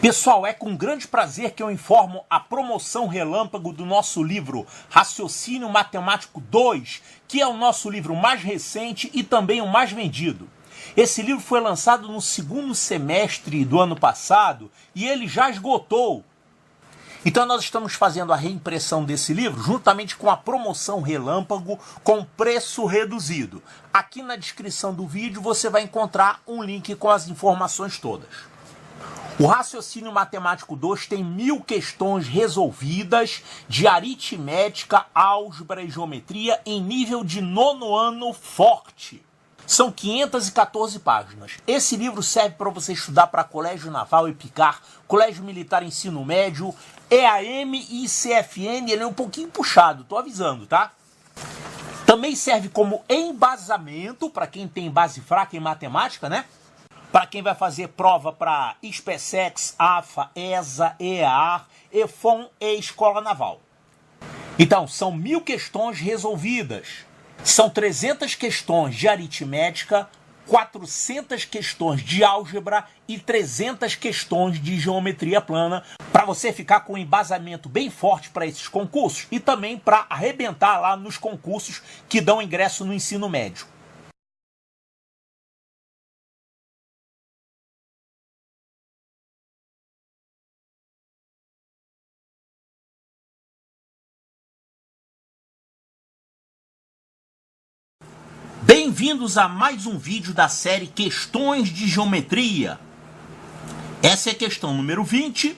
Pessoal, é com grande prazer que eu informo a promoção relâmpago do nosso livro Raciocínio Matemático 2, que é o nosso livro mais recente e também o mais vendido. Esse livro foi lançado no segundo semestre do ano passado e ele já esgotou. Então nós estamos fazendo a reimpressão desse livro juntamente com a promoção relâmpago com preço reduzido. Aqui na descrição do vídeo você vai encontrar um link com as informações todas. O Raciocínio Matemático 2 tem 1000 questões resolvidas de aritmética, álgebra e geometria em nível de 9º ano forte. São 514 páginas. Esse livro serve para você estudar para Colégio Naval e Picar, Colégio Militar Ensino Médio, EAM e CFN. Ele é um pouquinho puxado, tô avisando, tá? Também serve como embasamento para quem tem base fraca em matemática, né? Para quem vai fazer prova para SpaceX, AFA, ESA, EAR, EFON e Escola Naval. Então, são 1000 questões resolvidas. São 300 questões de aritmética, 400 questões de álgebra e 300 questões de geometria plana, para você ficar com um embasamento bem forte para esses concursos e também para arrebentar lá nos concursos que dão ingresso no ensino médio. Bem-vindos a mais um vídeo da série Questões de Geometria. Essa é a questão número 20.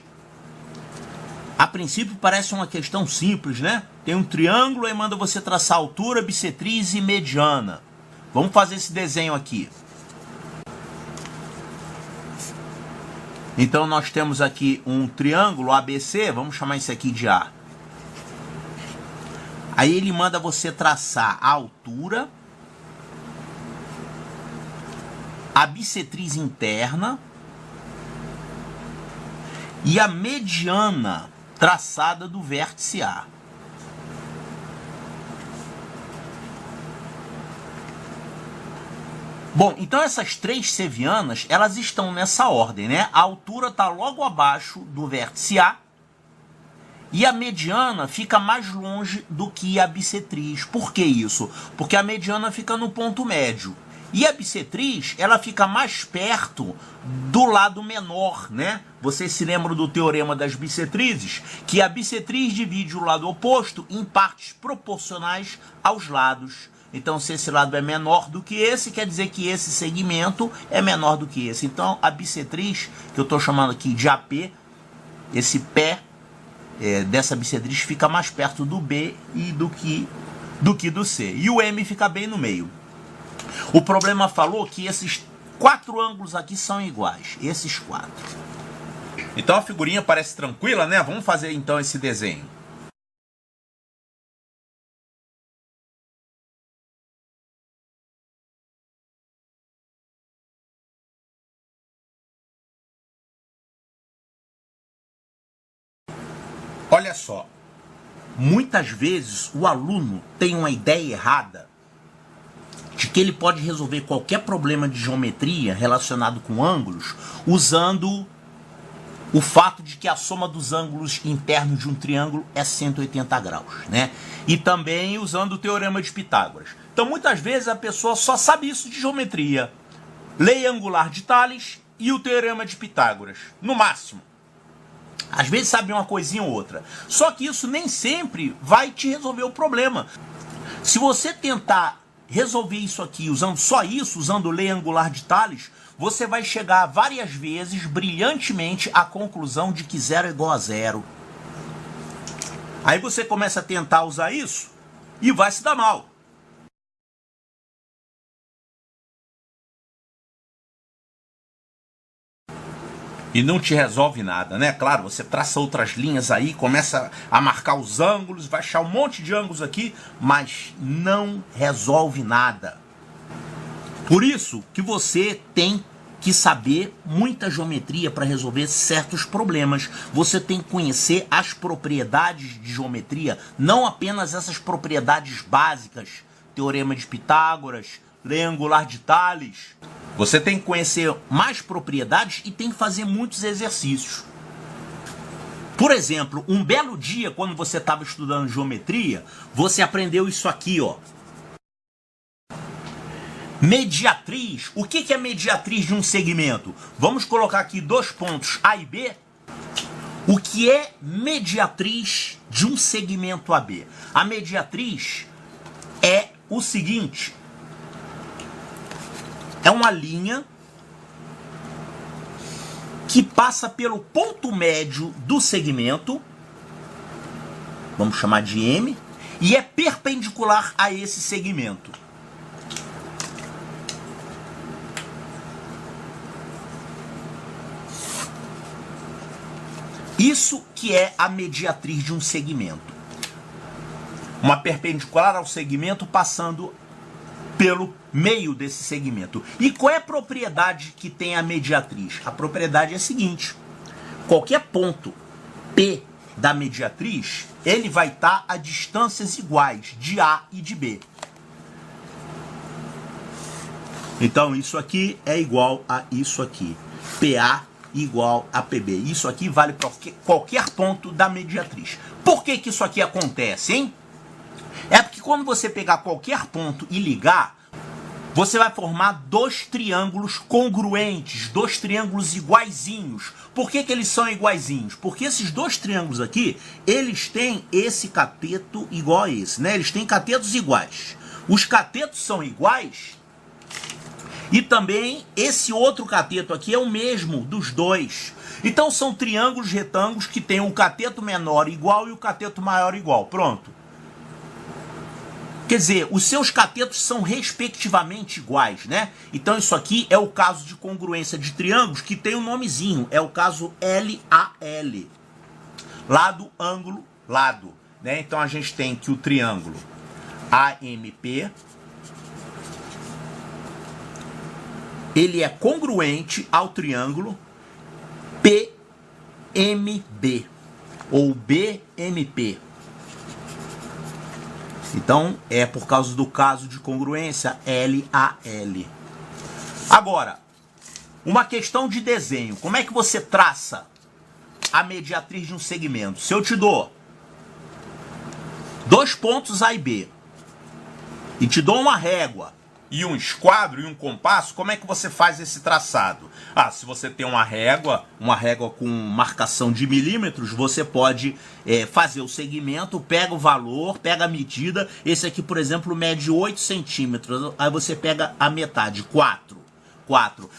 A princípio parece uma questão simples, né? Tem um triângulo e manda você traçar altura, bissetriz e mediana. Vamos fazer esse desenho aqui. Então nós temos aqui um triângulo ABC, vamos chamar isso aqui de A. Aí ele manda você traçar a altura, a bissetriz interna e a mediana traçada do vértice A. Bom, então essas três sevianas, elas estão nessa ordem, né? A altura está logo abaixo do vértice A e a mediana fica mais longe do que a bissetriz. Por que isso? Porque a mediana fica no ponto médio. E a bissetriz, ela fica mais perto do lado menor, né? Vocês se lembram do teorema das bissetrizes? Que a bissetriz divide o lado oposto em partes proporcionais aos lados. Então, se esse lado é menor do que esse, quer dizer que esse segmento é menor do que esse. Então, a bissetriz, que eu estou chamando aqui de AP, esse pé dessa bissetriz fica mais perto do B e do que do C. E o M fica bem no meio. O problema falou que esses 4 ângulos aqui são iguais. Esses 4. Então a figurinha parece tranquila, né? Vamos fazer então esse desenho. Olha só. Muitas vezes o aluno tem uma ideia errada de que ele pode resolver qualquer problema de geometria relacionado com ângulos usando o fato de que a soma dos ângulos internos de um triângulo é 180 graus, né? E também usando o teorema de Pitágoras. Então muitas vezes a pessoa só sabe isso de geometria. Lei angular de Tales e o teorema de Pitágoras, no máximo. Às vezes sabe uma coisinha ou outra. Só que isso nem sempre vai te resolver o problema. Se você tentar resolver isso aqui usando só isso, usando lei angular de Tales, você vai chegar várias vezes brilhantemente à conclusão de que 0 é igual a 0. Aí você começa a tentar usar isso e vai se dar mal. E não te resolve nada, né? Claro, você traça outras linhas aí, começa a marcar os ângulos, vai achar um monte de ângulos aqui, mas não resolve nada. Por isso que você tem que saber muita geometria para resolver certos problemas. Você tem que conhecer as propriedades de geometria, não apenas essas propriedades básicas, teorema de Pitágoras, lei angular de Tales. Você tem que conhecer mais propriedades e tem que fazer muitos exercícios. Por exemplo, um belo dia, quando você estava estudando geometria, você aprendeu isso aqui, ó. Mediatriz. O que é mediatriz de um segmento? Vamos colocar aqui dois pontos A e B. O que é mediatriz de um segmento AB? A mediatriz é o seguinte: é uma linha que passa pelo ponto médio do segmento, vamos chamar de M, e é perpendicular a esse segmento. Isso que é a mediatriz de um segmento. Uma perpendicular ao segmento passando pelo meio desse segmento. E qual é a propriedade que tem a mediatriz? A propriedade é a seguinte: qualquer ponto P da mediatriz, ele vai estar a distâncias iguais de A e de B. Então isso aqui é igual a isso aqui. PA igual a PB. Isso aqui vale para qualquer ponto da mediatriz. Por que isso aqui acontece, hein? É porque quando você pegar qualquer ponto e ligar, você vai formar dois triângulos congruentes, dois triângulos iguaizinhos. Por que eles são iguaizinhos? Porque esses dois triângulos aqui, eles têm esse cateto igual a esse, né? Eles têm catetos iguais. Os catetos são iguais e também esse outro cateto aqui é o mesmo dos dois. Então são triângulos retângulos que têm o cateto menor igual e o cateto maior igual. Pronto. Quer dizer, os seus catetos são respectivamente iguais, né? Então isso aqui é o caso de congruência de triângulos que tem um nomezinho. É o caso LAL. Lado, ângulo, lado. Né? Então a gente tem que o triângulo AMP, ele é congruente ao triângulo PMB ou BMP. Então, é por causa do caso de congruência LAL. Agora, uma questão de desenho. Como é que você traça a mediatriz de um segmento? Se eu te dou dois pontos A e B e te dou uma régua e um esquadro e um compasso, como é que você faz esse traçado? Ah, se você tem uma régua com marcação de milímetros, você pode fazer o segmento, pega o valor, pega a medida. Esse aqui, por exemplo, mede 8 centímetros. Aí você pega a metade, 4.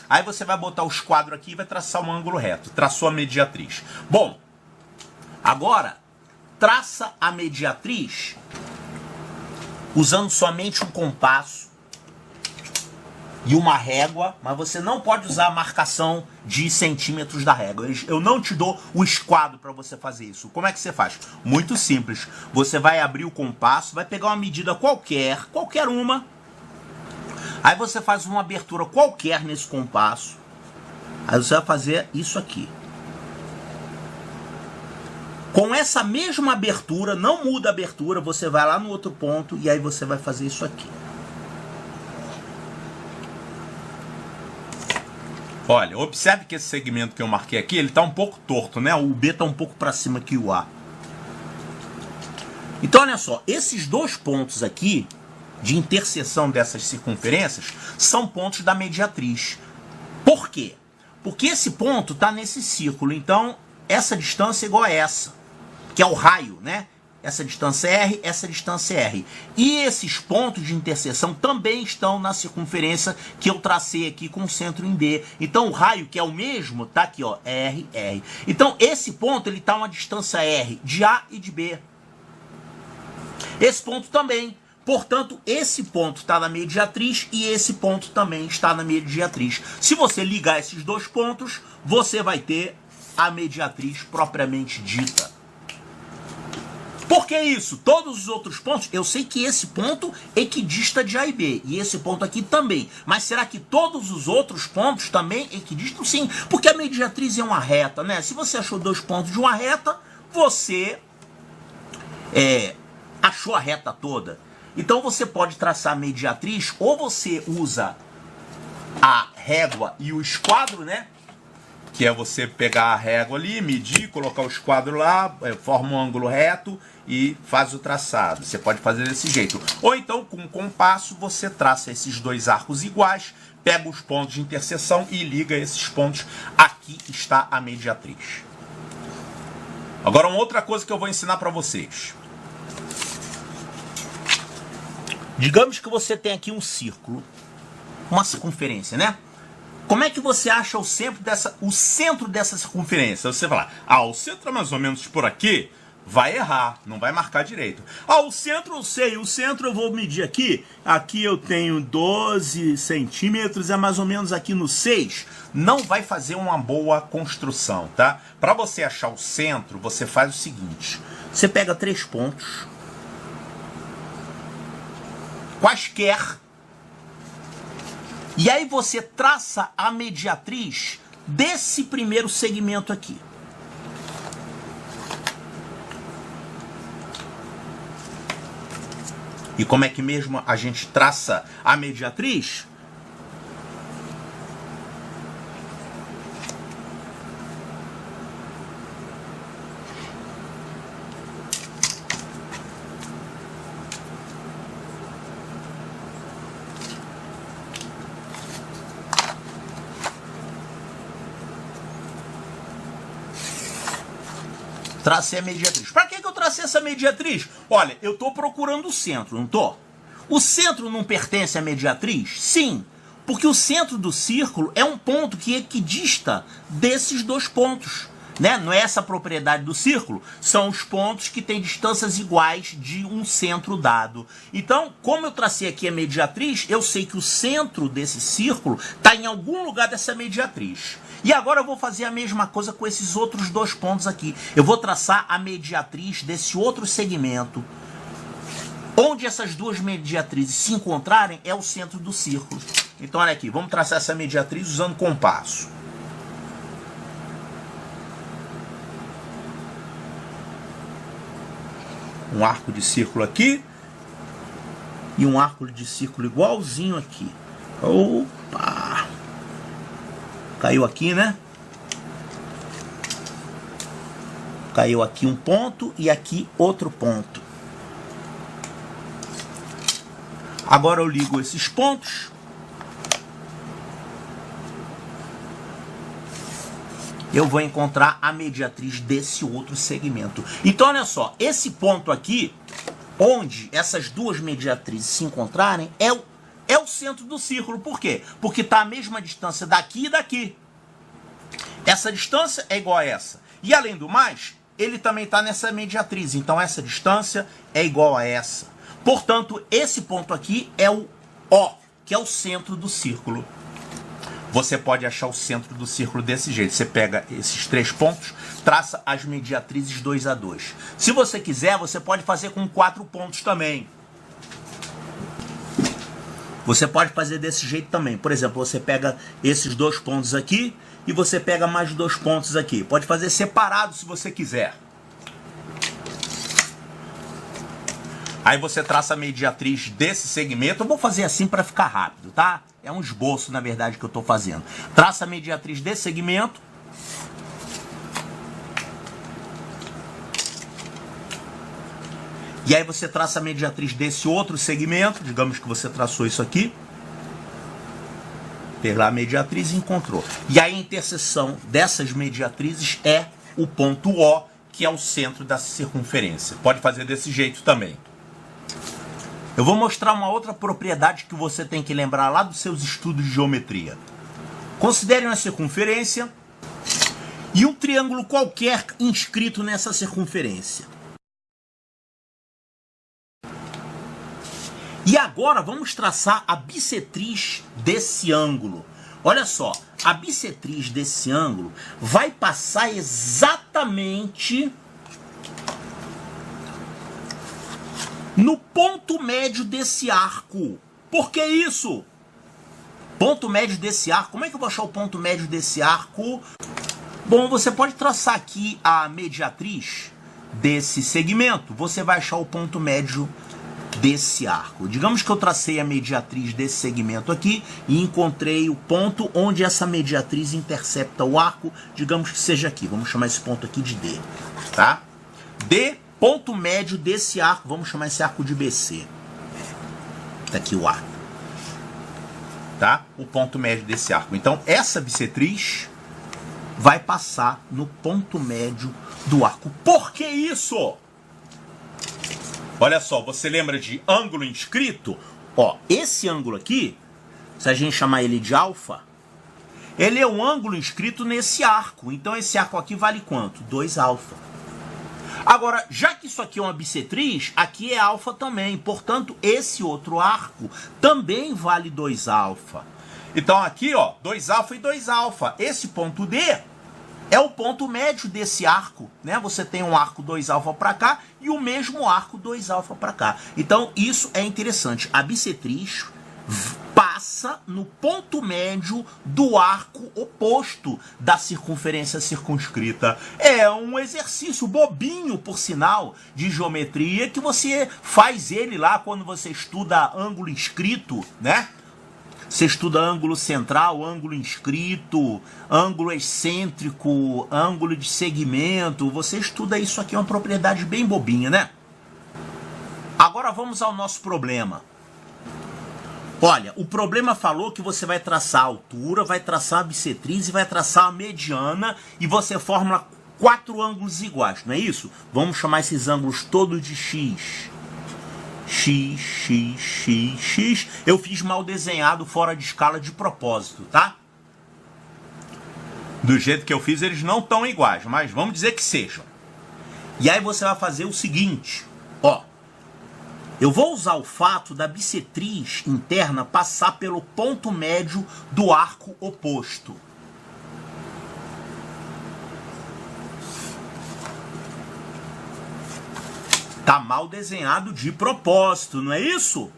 Aí você vai botar o esquadro aqui e vai traçar um ângulo reto. Traçou a mediatriz. Bom, agora, traça a mediatriz usando somente um compasso e uma régua, mas você não pode usar a marcação de centímetros da régua. Eu não te dou o esquadro para você fazer isso. Como é que você faz? Muito simples. Você vai abrir o compasso, vai pegar uma medida qualquer uma. Aí você faz uma abertura qualquer nesse compasso. Aí você vai fazer isso aqui. Com essa mesma abertura, não muda a abertura, você vai lá no outro ponto e aí você vai fazer isso aqui. Olha, observe que esse segmento que eu marquei aqui, ele está um pouco torto, né? O B está um pouco para cima que o A. Então, olha só, esses dois pontos aqui, de interseção dessas circunferências, são pontos da mediatriz. Por quê? Porque esse ponto está nesse círculo, então essa distância é igual a essa, que é o raio, né? Essa distância é R, essa distância é R. E esses pontos de interseção também estão na circunferência que eu tracei aqui com o centro em D. Então o raio, que é o mesmo, tá aqui, ó, R, R. Então esse ponto, ele tá a uma distância R de A e de B. Esse ponto também. Portanto, esse ponto está na mediatriz e esse ponto também está na mediatriz. Se você ligar esses dois pontos, você vai ter a mediatriz propriamente dita. Por que isso? Todos os outros pontos, eu sei que esse ponto equidista de A e B, e esse ponto aqui também. Mas será que todos os outros pontos também equidistam? Sim, porque a mediatriz é uma reta, né? Se você achou dois pontos de uma reta, você achou a reta toda. Então você pode traçar a mediatriz, ou você usa a régua e o esquadro, né? que é você pegar a régua ali, medir, colocar o esquadro lá, forma um ângulo reto e faz o traçado. Você pode fazer desse jeito. Ou então, com um compasso, você traça esses dois arcos iguais, pega os pontos de interseção e liga esses pontos. Aqui está a mediatriz. Agora, uma outra coisa que eu vou ensinar para vocês. Digamos que você tem aqui um círculo, uma circunferência, né? Como é que você acha o centro dessa circunferência? Você vai falar, o centro é mais ou menos por aqui, vai errar, não vai marcar direito. O centro eu sei, o centro eu vou medir aqui, aqui eu tenho 12 centímetros, é mais ou menos aqui no 6, não vai fazer uma boa construção, tá? Para você achar o centro, você faz o seguinte, você pega 3 pontos, quaisquer, e aí você traça a mediatriz desse primeiro segmento aqui. E como é que mesmo a gente traça a mediatriz? Tracei a mediatriz. Para que eu tracei essa mediatriz? Olha, eu estou procurando o centro, não estou? O centro não pertence à mediatriz? Sim, porque o centro do círculo é um ponto que equidista desses dois pontos. Né? Não é essa a propriedade do círculo, são os pontos que têm distâncias iguais de um centro dado. Então, como eu tracei aqui a mediatriz, eu sei que o centro desse círculo está em algum lugar dessa mediatriz. E agora eu vou fazer a mesma coisa com esses outros dois pontos aqui. Eu vou traçar a mediatriz desse outro segmento. Onde essas duas mediatrizes se encontrarem é o centro do círculo. Então, olha aqui, vamos traçar essa mediatriz usando compasso. Um arco de círculo aqui e um arco de círculo igualzinho aqui. Opa! Caiu aqui, né? Caiu aqui um ponto e aqui outro ponto. Agora eu ligo esses pontos. Eu vou encontrar a mediatriz desse outro segmento. Então, olha só, esse ponto aqui, onde essas duas mediatrizes se encontrarem, é o centro do círculo. Por quê? Porque está a mesma distância daqui e daqui. Essa distância é igual a essa. E, além do mais, ele também está nessa mediatriz. Então, essa distância é igual a essa. Portanto, esse ponto aqui é o O, que é o centro do círculo. Você pode achar o centro do círculo desse jeito. Você pega esses 3 pontos, traça as mediatrizes 2 a 2. Se você quiser, você pode fazer com 4 pontos também. Você pode fazer desse jeito também. Por exemplo, você pega esses 2 pontos aqui e você pega mais 2 pontos aqui. Pode fazer separado se você quiser. Aí você traça a mediatriz desse segmento. Eu vou fazer assim para ficar rápido, tá? É um esboço, na verdade, que eu estou fazendo. Traça a mediatriz desse segmento. E aí você traça a mediatriz desse outro segmento. Digamos que você traçou isso aqui. Fez lá a mediatriz e encontrou. E aí a interseção dessas mediatrizes é o ponto O, que é o centro da circunferência. Pode fazer desse jeito também. Eu vou mostrar uma outra propriedade que você tem que lembrar lá dos seus estudos de geometria. Considere uma circunferência e um triângulo qualquer inscrito nessa circunferência. E agora vamos traçar a bissetriz desse ângulo. Olha só, a bissetriz desse ângulo vai passar exatamente no ponto médio desse arco. Por que isso? Ponto médio desse arco. Como é que eu vou achar o ponto médio desse arco? Bom, você pode traçar aqui a mediatriz desse segmento. Você vai achar o ponto médio desse arco. Digamos que eu tracei a mediatriz desse segmento aqui e encontrei o ponto onde essa mediatriz intercepta o arco, digamos que seja aqui. Vamos chamar esse ponto aqui de D, tá? D, ponto médio desse arco, vamos chamar esse arco de BC. Tá aqui o arco, tá? O ponto médio desse arco. Então, essa bissetriz vai passar no ponto médio do arco. Por que isso? Olha só, você lembra de ângulo inscrito? Ó, esse ângulo aqui, se a gente chamar ele de alfa, ele é um ângulo inscrito nesse arco. Então esse arco aqui vale quanto? 2 alfa. Agora, já que isso aqui é uma bissetriz, aqui é alfa também. Portanto, esse outro arco também vale 2 alfa. Então aqui, ó, 2 alfa e 2 alfa. Esse ponto D é o ponto médio desse arco, né? Você tem um arco 2 alfa para cá e o mesmo arco 2 alfa para cá. Então isso é interessante. A bissetriz passa no ponto médio do arco oposto da circunferência circunscrita. É um exercício bobinho, por sinal, de geometria que você faz ele lá quando você estuda ângulo inscrito, né? Você estuda ângulo central, ângulo inscrito, ângulo excêntrico, ângulo de segmento. Você estuda isso aqui, é uma propriedade bem bobinha, né? Agora vamos ao nosso problema. Olha, o problema falou que você vai traçar a altura, vai traçar a bissetriz e vai traçar a mediana e você forma 4 ângulos iguais, não é isso? Vamos chamar esses ângulos todos de X. X, X, X, X. Eu fiz mal desenhado fora de escala de propósito, tá? Do jeito que eu fiz, eles não estão iguais, mas vamos dizer que sejam. E aí você vai fazer o seguinte, ó. Eu vou usar o fato da bissetriz interna passar pelo ponto médio do arco oposto. Tá mal desenhado de propósito, não é isso?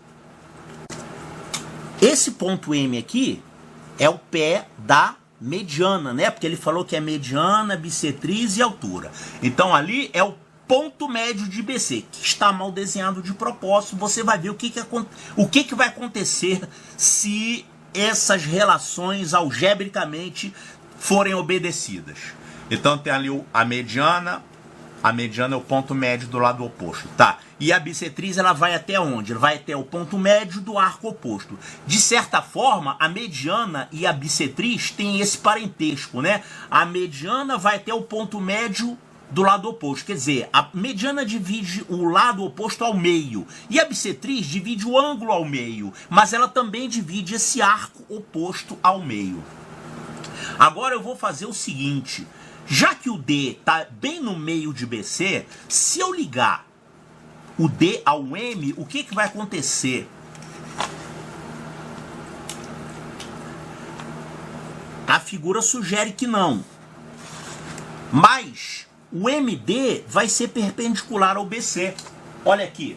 Esse ponto M aqui é o pé da mediana, né? Porque ele falou que é mediana, bissetriz e altura. Então ali é o ponto médio de BC, que está mal desenhado de propósito. Você vai ver o que vai acontecer se essas relações algebricamente forem obedecidas. Então tem ali a mediana é o ponto médio do lado oposto, tá? E a bissetriz, ela vai até onde? Ela vai até o ponto médio do arco oposto. De certa forma, a mediana e a bissetriz têm esse parentesco, né? A mediana vai até o ponto médio do lado oposto, quer dizer, a mediana divide o lado oposto ao meio e a bissetriz divide o ângulo ao meio, mas ela também divide esse arco oposto ao meio. Agora eu vou fazer o seguinte, já que o D está bem no meio de BC, se eu ligar o D ao M, o que vai acontecer? A figura sugere que não, mas o MD vai ser perpendicular ao BC. Olha aqui.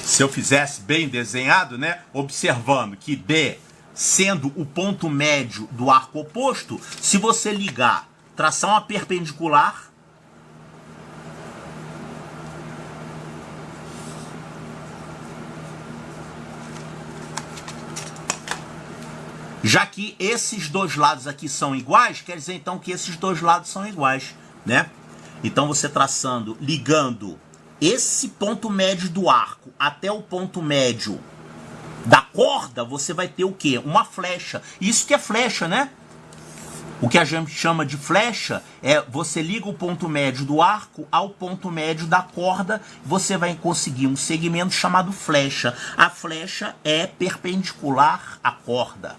Se eu fizesse bem desenhado, né? Observando que D, sendo o ponto médio do arco oposto, se você ligar, traçar uma perpendicular, já que esses dois lados aqui são iguais, quer dizer então que esses dois lados são iguais, né? Então você traçando, ligando esse ponto médio do arco até o ponto médio da corda, você vai ter o quê? Uma flecha. Isso que é flecha, né? O que a gente chama de flecha é você liga o ponto médio do arco ao ponto médio da corda, você vai conseguir um segmento chamado flecha. A flecha é perpendicular à corda.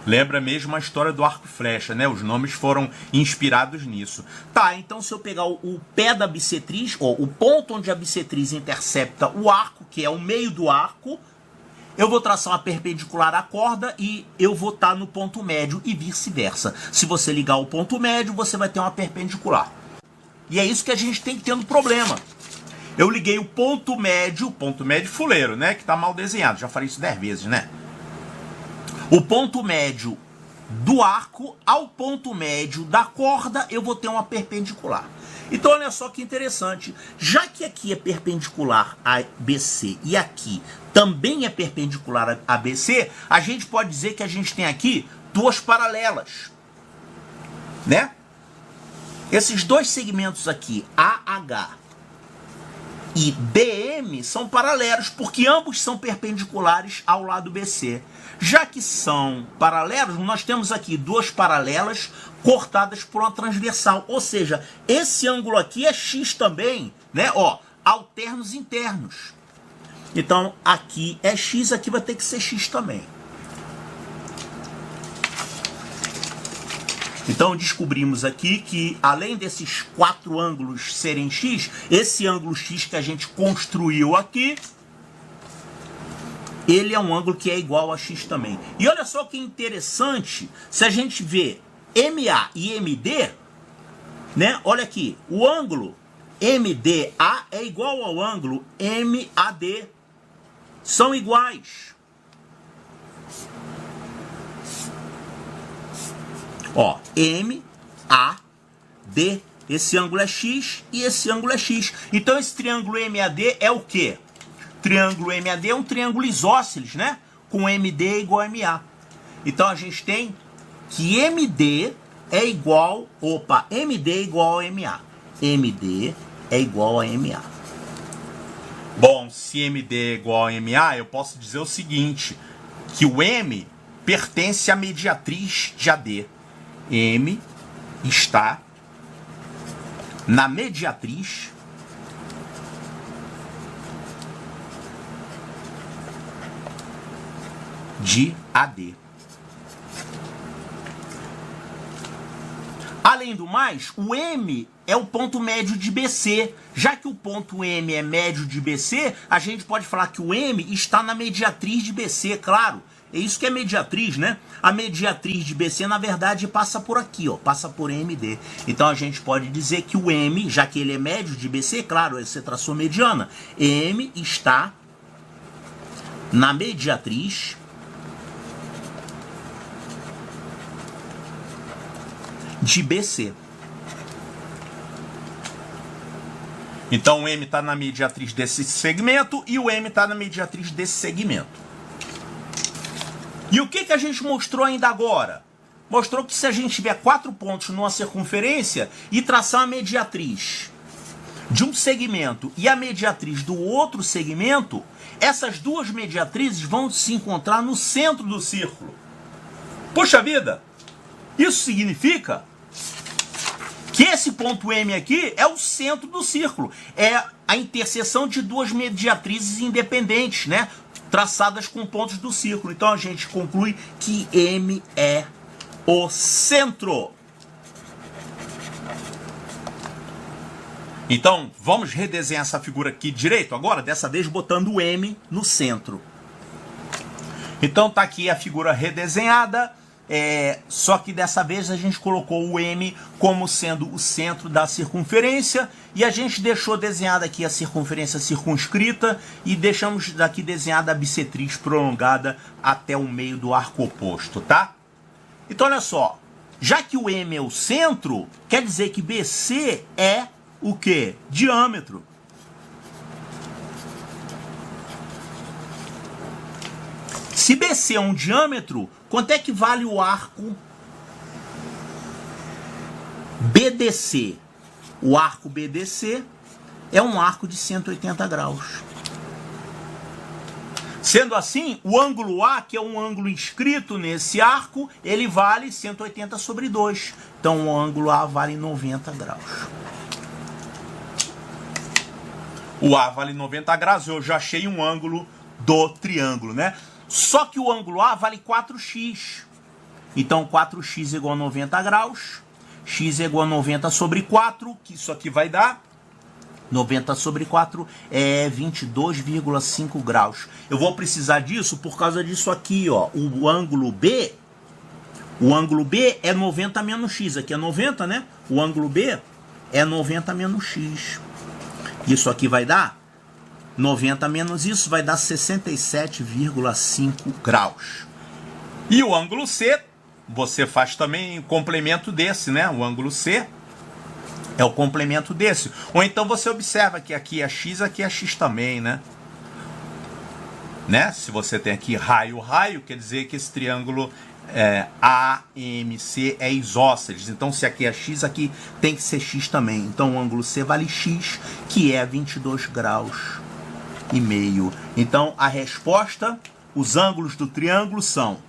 Lembra mesmo a história do arco e flecha, né? Os nomes foram inspirados nisso. Tá, então se eu pegar o pé da bissetriz, ó, o ponto onde a bissetriz intercepta o arco, que é o meio do arco, eu vou traçar uma perpendicular à corda e eu vou estar no ponto médio e vice-versa. Se você ligar o ponto médio, você vai ter uma perpendicular. E é isso que a gente tem que ter no problema. Eu liguei o ponto médio fuleiro, né? Que tá mal desenhado, já falei isso 10 vezes, né? O ponto médio do arco ao ponto médio da corda, eu vou ter uma perpendicular. Então olha só que interessante, já que aqui é perpendicular a BC e aqui também é perpendicular a BC, a gente pode dizer que a gente tem aqui duas paralelas, né? Esses dois segmentos aqui, AH e BM, são paralelos porque ambos são perpendiculares ao lado BC. Já que são paralelos, nós temos aqui duas paralelas cortadas por uma transversal. Ou seja, esse ângulo aqui é X também, né? Ó, alternos internos. Então, aqui é X, aqui vai ter que ser X também. Então, descobrimos aqui que, além desses quatro ângulos serem X, esse ângulo X que a gente construiu aqui, ele é um ângulo que é igual a X também. E olha só que interessante, se a gente vê MA e MD, né? Olha aqui, o ângulo MDA é igual ao ângulo MAD. São iguais. Ó, MAD, esse ângulo é X e esse ângulo é X. Então esse triângulo MAD é o quê? Triângulo MAD é um triângulo isósceles, né? Com MD igual a MA. Então a gente tem que MD é igual... Opa, MD é igual a MA. MD é igual a MA. Bom, se MD é igual a MA, eu posso dizer o seguinte, que o M pertence à mediatriz de AD. M está na mediatriz de AD. Além do mais, o M é o ponto médio de BC. Já que o ponto M é médio de BC, a gente pode falar que o M está na mediatriz de BC, claro. É isso que é mediatriz, né? A mediatriz de BC, na verdade, passa por aqui, ó, passa por MD. Então a gente pode dizer que o M, já que ele é médio de BC, claro, você traçou mediana, M está na mediatriz de BC. Então o M está na mediatriz desse segmento e o M está na mediatriz desse segmento. E o que a gente mostrou ainda agora? Mostrou que se a gente tiver 4 pontos numa circunferência e traçar a mediatriz de um segmento e a mediatriz do outro segmento, essas duas mediatrizes vão se encontrar no centro do círculo. Puxa vida! Isso significa que esse ponto M aqui é o centro do círculo. É a interseção de duas mediatrizes independentes, né? Traçadas com pontos do círculo. Então a gente conclui que M é o centro. Então vamos redesenhar essa figura aqui direito agora, dessa vez botando o M no centro. Então tá aqui a figura redesenhada. Só que dessa vez a gente colocou o M como sendo o centro da circunferência e a gente deixou desenhada aqui a circunferência circunscrita e deixamos daqui desenhada a bissetriz prolongada até o meio do arco oposto, tá? Então olha só, já que o M é o centro, quer dizer que BC é o quê? Diâmetro. Se BC é um diâmetro, quanto é que vale o arco BDC? O arco BDC é um arco de 180 graus. Sendo assim, o ângulo A, que é um ângulo inscrito nesse arco, ele vale 180 sobre 2. Então o ângulo A vale 90 graus. O A vale 90 graus, eu já achei um ângulo do triângulo, né? Só que o ângulo A vale 4x. Então 4x igual a 90 graus. X é igual a 90 sobre 4, que isso aqui vai dar. 90 sobre 4 é 22,5 graus. Eu vou precisar disso por causa disso aqui, ó. O ângulo B é 90 menos x. Aqui é 90, né? O ângulo B é 90 menos x. Isso aqui vai dar 90 menos isso vai dar 67,5 graus. E o ângulo C, você faz também complemento desse, né? O ângulo C É o complemento desse. Ou então você observa que aqui é x, aqui é x também, né? Se você tem aqui raio, raio, quer dizer que esse triângulo AMC é isósceles. Então, se aqui é x, aqui tem que ser x também. Então, o ângulo C vale x, que é 22 graus e meio. Então, a resposta, os ângulos do triângulo são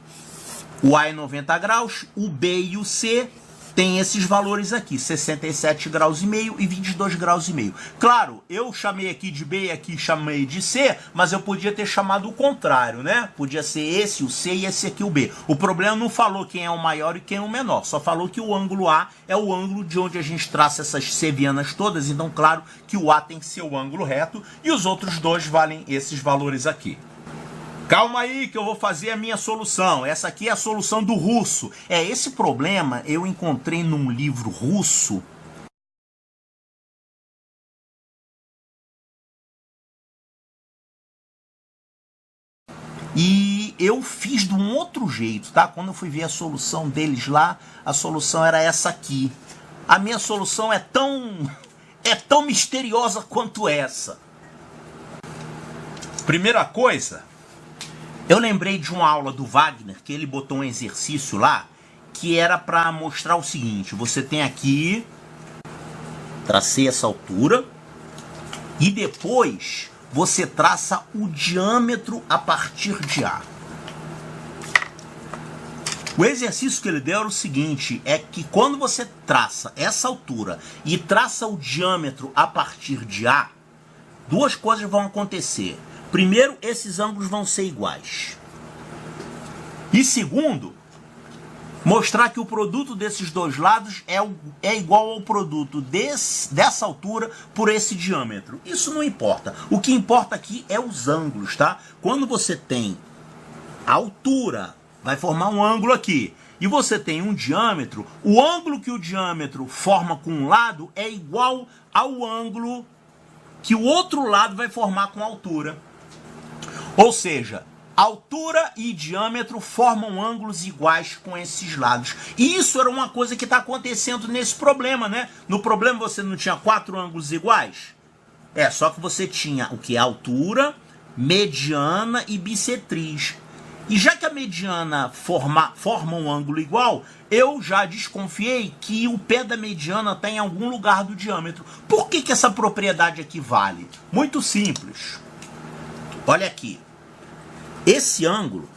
o A é 90 graus, o B e o C tem esses valores aqui, 67 graus e meio e 22 graus e meio. Claro, eu chamei aqui de B e aqui chamei de C, mas eu podia ter chamado o contrário, né? Podia ser esse, o C, e esse aqui, o B. O problema não falou quem é o maior e quem é o menor, só falou que o ângulo A é o ângulo de onde a gente traça essas sevianas todas, então claro que o A tem que ser o ângulo reto e os outros dois valem esses valores aqui. Calma aí que eu vou fazer a minha solução. Essa aqui é a solução do russo. Esse problema eu encontrei num livro russo. E eu fiz de um outro jeito, tá? Quando eu fui ver a solução deles lá, a solução era essa aqui. A minha solução é tão misteriosa quanto essa. Primeira coisa, eu lembrei de uma aula do Wagner, que ele botou um exercício lá, que era para mostrar o seguinte: você tem aqui, tracei essa altura, e depois você traça o diâmetro a partir de A. O exercício que ele deu era o seguinte, é que quando você traça essa altura e traça o diâmetro a partir de A, duas coisas vão acontecer. Primeiro, esses ângulos vão ser iguais. E segundo, mostrar que o produto desses dois lados é igual ao produto dessa altura por esse diâmetro. Isso não importa. O que importa aqui é os ângulos, tá? Quando você tem a altura, vai formar um ângulo aqui. E você tem um diâmetro, o ângulo que o diâmetro forma com um lado é igual ao ângulo que o outro lado vai formar com a altura. Ou seja, altura e diâmetro formam ângulos iguais com esses lados. E isso era uma coisa que está acontecendo nesse problema, né? No problema você não tinha 4 ângulos iguais? Só que você tinha o que? Altura, mediana e bissetriz. E já que a mediana forma um ângulo igual, eu já desconfiei que o pé da mediana está em algum lugar do diâmetro. Por que essa propriedade aqui vale? Muito simples. Olha aqui, esse ângulo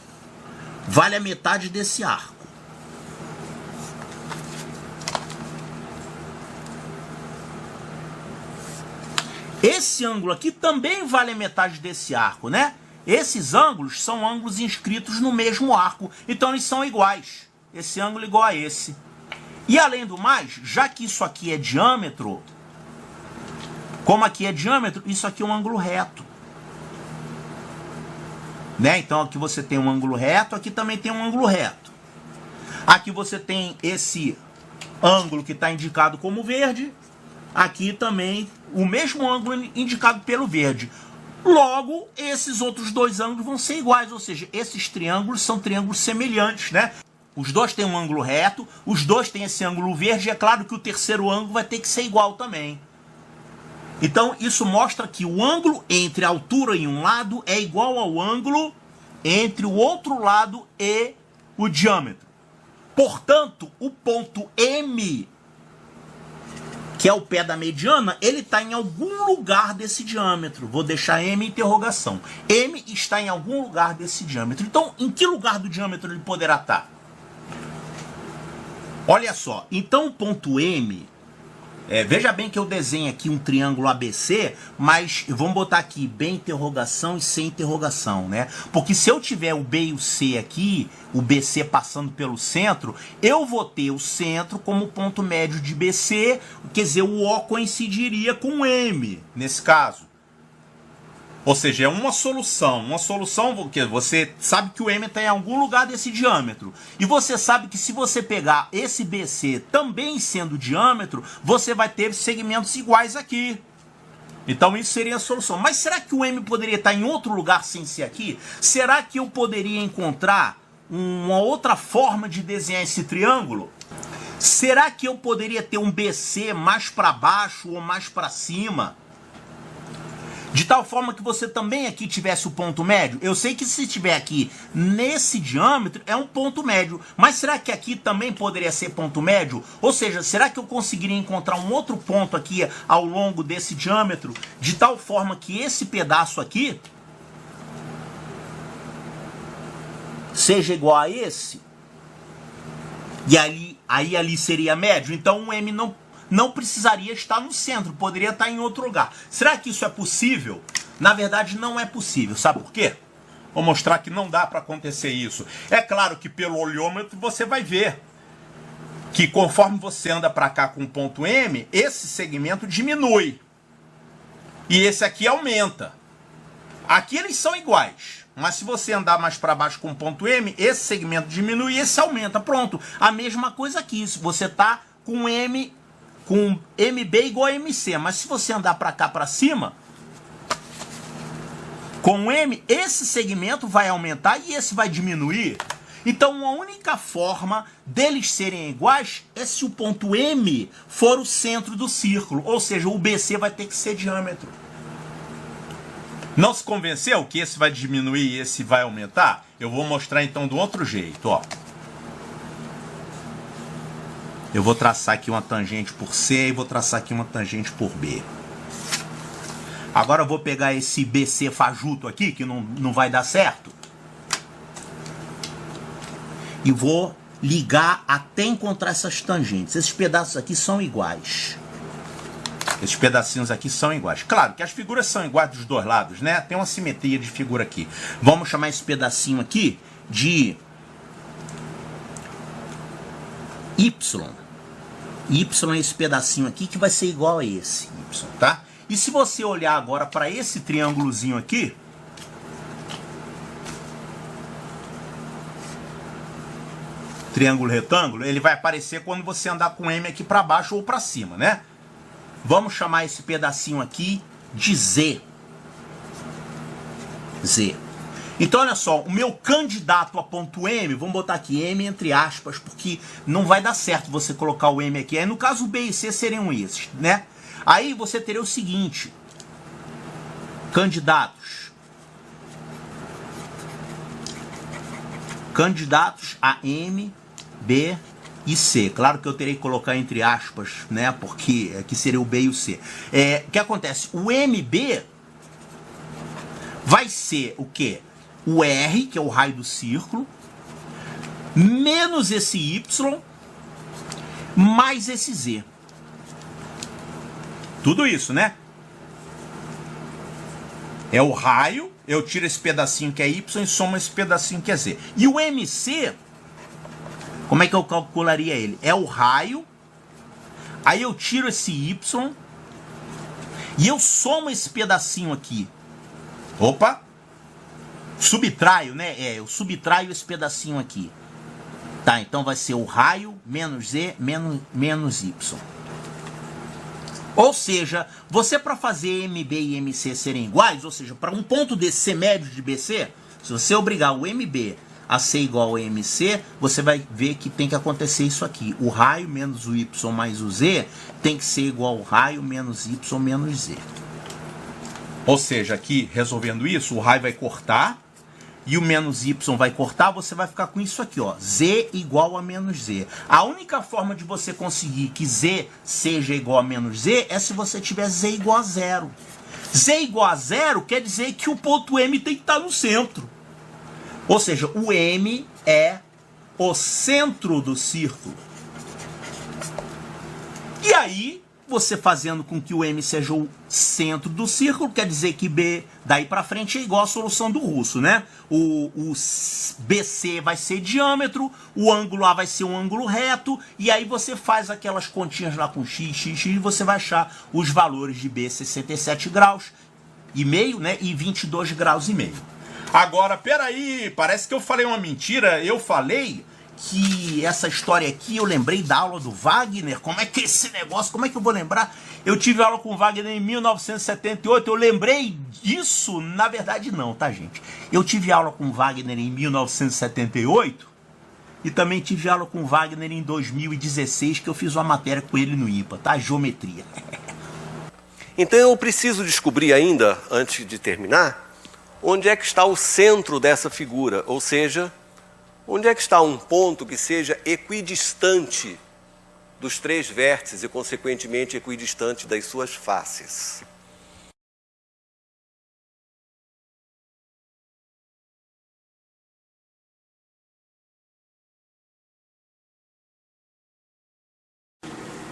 vale a metade desse arco. Esse ângulo aqui também vale a metade desse arco, né? Esses ângulos são ângulos inscritos no mesmo arco, então eles são iguais. Esse ângulo é igual a esse. E além do mais, já que isso aqui é diâmetro, como aqui é diâmetro, isso aqui é um ângulo reto. Então aqui você tem um ângulo reto, aqui também tem um ângulo reto. Aqui você tem esse ângulo que está indicado como verde, aqui também o mesmo ângulo indicado pelo verde. Logo, esses outros dois ângulos vão ser iguais, ou seja, esses triângulos são triângulos semelhantes, né? Os dois têm um ângulo reto, os dois têm esse ângulo verde, e é claro que o terceiro ângulo vai ter que ser igual também. Então, isso mostra que o ângulo entre a altura em um lado é igual ao ângulo entre o outro lado e o diâmetro. Portanto, o ponto M, que é o pé da mediana, ele está em algum lugar desse diâmetro. Vou deixar M em interrogação. M está em algum lugar desse diâmetro. Então, em que lugar do diâmetro ele poderá estar? Olha só, então o ponto M... veja bem que eu desenho aqui um triângulo ABC, mas vamos botar aqui B interrogação e C interrogação, né? Porque se eu tiver o B e o C aqui, o BC passando pelo centro, eu vou ter o centro como ponto médio de BC, quer dizer, o O coincidiria com o M, nesse caso. Ou seja, é uma solução porque você sabe que o M está em algum lugar desse diâmetro. E você sabe que se você pegar esse BC também sendo diâmetro, você vai ter segmentos iguais aqui. Então isso seria a solução. Mas será que o M poderia estar em outro lugar sem ser aqui? Será que eu poderia encontrar uma outra forma de desenhar esse triângulo? Será que eu poderia ter um BC mais para baixo ou mais para cima? De tal forma que você também aqui tivesse o ponto médio? Eu sei que se estiver aqui nesse diâmetro é um ponto médio, mas será que aqui também poderia ser ponto médio? Ou seja, será que eu conseguiria encontrar um outro ponto aqui ao longo desse diâmetro, de tal forma que esse pedaço aqui seja igual a esse? E ali seria médio? Então o M não precisaria estar no centro, poderia estar em outro lugar. Será que isso é possível? Na verdade, não é possível. Sabe por quê? Vou mostrar que não dá para acontecer isso. É claro que pelo olhômetro você vai ver que conforme você anda para cá com o ponto M, esse segmento diminui. E esse aqui aumenta. Aqui eles são iguais. Mas se você andar mais para baixo com o ponto M, esse segmento diminui e esse aumenta. Pronto. A mesma coisa aqui. Se você está com M... com MB igual a MC, mas se você andar para cá para cima, com M, esse segmento vai aumentar e esse vai diminuir. Então a única forma deles serem iguais é se o ponto M for o centro do círculo, ou seja, o BC vai ter que ser diâmetro. Não se convenceu que esse vai diminuir e esse vai aumentar? Eu vou mostrar então do outro jeito, ó. Eu vou traçar aqui uma tangente por C e vou traçar aqui uma tangente por B. Agora eu vou pegar esse BC fajuto aqui, que não vai dar certo. E vou ligar até encontrar essas tangentes. Esses pedaços aqui são iguais. Esses pedacinhos aqui são iguais. Claro que as figuras são iguais dos dois lados, né? Tem uma simetria de figura aqui. Vamos chamar esse pedacinho aqui de Y. Y é esse pedacinho aqui que vai ser igual a esse Y, tá? E se você olhar agora para esse triângulozinho aqui, triângulo retângulo, ele vai aparecer quando você andar com M aqui para baixo ou para cima, né? Vamos chamar esse pedacinho aqui de Z. Z. Então, olha só, o meu candidato a ponto M, vamos botar aqui M entre aspas, porque não vai dar certo você colocar o M aqui. Aí, no caso, o B e C seriam esses, né? Aí você teria o seguinte, candidatos a M, B e C. Claro que eu terei que colocar entre aspas, né? Porque aqui seria o B e o C. O que acontece? O MB vai ser o quê? O R, que é o raio do círculo, menos esse Y, mais esse Z. Tudo isso, né? É o raio, eu tiro esse pedacinho que é Y e somo esse pedacinho que é Z. E o MC, como é que eu calcularia ele? É o raio, aí eu tiro esse Y e eu somo esse pedacinho aqui. Opa! Subtraio, né? Eu subtraio esse pedacinho aqui. Tá, então vai ser o raio menos Z menos Y. Ou seja, você para fazer MB e MC serem iguais, ou seja, para um ponto desse ser médio de BC, se você obrigar o MB a ser igual ao MC, você vai ver que tem que acontecer isso aqui. O raio menos o Y mais o Z tem que ser igual ao raio menos Y menos Z. Ou seja, aqui, resolvendo isso, o raio vai cortar e o menos Y vai cortar, você vai ficar com isso aqui, ó, Z igual a menos Z. A única forma de você conseguir que Z seja igual a menos Z é se você tiver Z igual a zero. Z igual a zero quer dizer que o ponto M tem que estar no centro. Ou seja, o M é o centro do círculo. E aí, você fazendo com que o M seja o centro do círculo, quer dizer que B daí para frente é igual a solução do Russo, né? O BC vai ser diâmetro, o ângulo A vai ser um ângulo reto, e aí você faz aquelas continhas lá com x, e você vai achar os valores de B, 67 graus e meio, né? E 22 graus e meio. Agora, peraí, parece que eu falei uma mentira. Eu falei que essa história aqui, eu lembrei da aula do Wagner. Como é que é esse negócio? Como é que eu vou lembrar? Eu tive aula com o Wagner em 1978. Eu lembrei disso? Na verdade não, tá, gente? Eu tive aula com o Wagner em 1978 E também tive aula com o Wagner em 2016, que eu fiz uma matéria com ele no IPA, tá? Geometria. Então eu preciso descobrir ainda, antes de terminar, onde é que está o centro dessa figura, ou seja, onde é que está um ponto que seja equidistante dos três vértices e, consequentemente, equidistante das suas faces.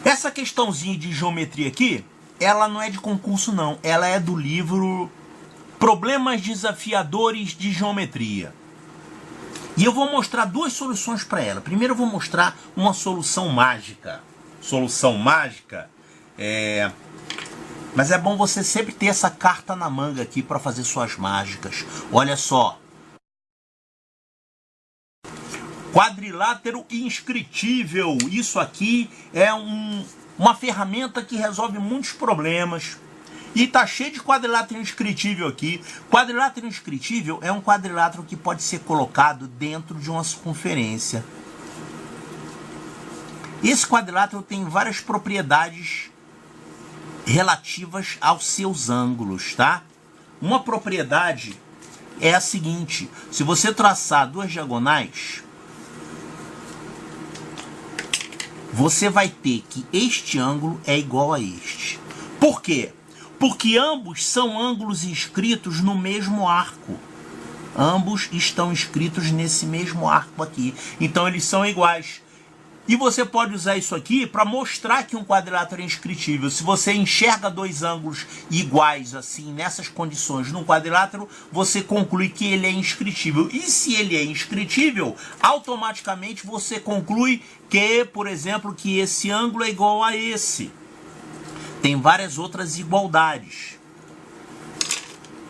Essa questãozinha de geometria aqui, ela não é de concurso não, ela é do livro Problemas Desafiadores de Geometria. E eu vou mostrar duas soluções para ela. Primeiro eu vou mostrar uma solução mágica. Solução mágica Mas é bom você sempre ter essa carta na manga aqui para fazer suas mágicas. Olha só. Quadrilátero inscritível. Isso aqui é uma ferramenta que resolve muitos problemas. E tá cheio de quadrilátero inscritível aqui. Quadrilátero inscritível é um quadrilátero que pode ser colocado dentro de uma circunferência. Esse quadrilátero tem várias propriedades relativas aos seus ângulos, tá? Uma propriedade é a seguinte: se você traçar duas diagonais, você vai ter que este ângulo é igual a este. Por quê? Porque ambos são ângulos inscritos no mesmo arco. Ambos estão inscritos nesse mesmo arco aqui. Então eles são iguais. E você pode usar isso aqui para mostrar que um quadrilátero é inscritível. Se você enxerga dois ângulos iguais assim, nessas condições, num quadrilátero, você conclui que ele é inscritível. E se ele é inscritível, automaticamente você conclui que, por exemplo, que esse ângulo é igual a esse. Tem várias outras igualdades.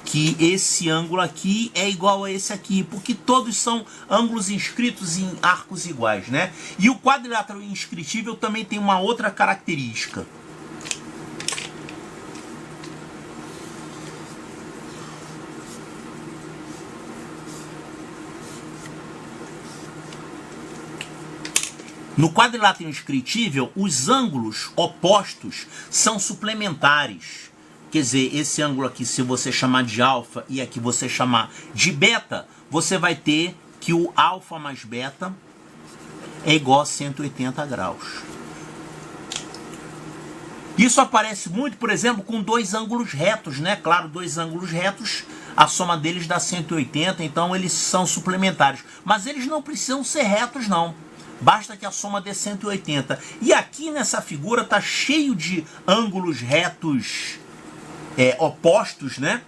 Que esse ângulo aqui é igual a esse aqui, porque todos são ângulos inscritos em arcos iguais, né? E o quadrilátero inscritível também tem uma outra característica. No quadrilátero inscritível, os ângulos opostos são suplementares. Quer dizer, esse ângulo aqui, se você chamar de alfa e aqui você chamar de beta, você vai ter que o alfa mais beta é igual a 180 graus. Isso aparece muito, por exemplo, com dois ângulos retos, né? Claro, dois ângulos retos, a soma deles dá 180, então eles são suplementares. Mas eles não precisam ser retos, não. Basta que a soma dê 180. E aqui nessa figura tá cheio de ângulos retos opostos, né?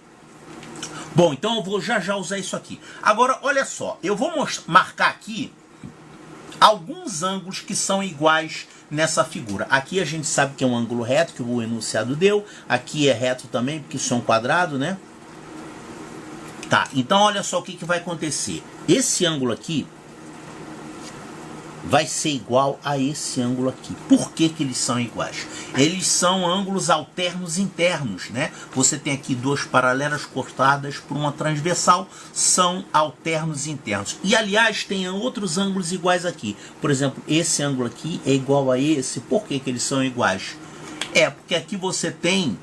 Bom, então eu vou já usar isso aqui. Agora, olha só, eu vou marcar aqui alguns ângulos que são iguais nessa figura. Aqui a gente sabe que é um ângulo reto, que o enunciado deu. Aqui é reto também, porque isso é um quadrado, né? Tá, então olha só o que vai acontecer. Esse ângulo aqui vai ser igual a esse ângulo aqui. Por que que eles são iguais? Eles são ângulos alternos internos, né? Você tem aqui duas paralelas cortadas por uma transversal, são alternos internos. E, aliás, tem outros ângulos iguais aqui. Por exemplo, esse ângulo aqui é igual a esse. Por que que eles são iguais? Porque aqui você tem...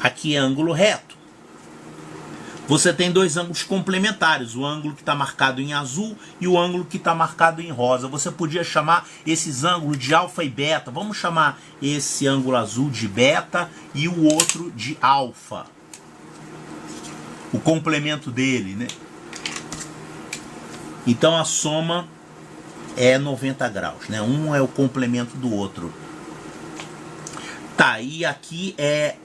Aqui é ângulo reto. Você tem dois ângulos complementares, o ângulo que está marcado em azul e o ângulo que está marcado em rosa. Você podia chamar esses ângulos de alfa e beta. Vamos chamar esse ângulo azul de beta e o outro de alfa. O complemento dele, né? Então a soma é 90 graus, né? Um é o complemento do outro. Tá, e aqui é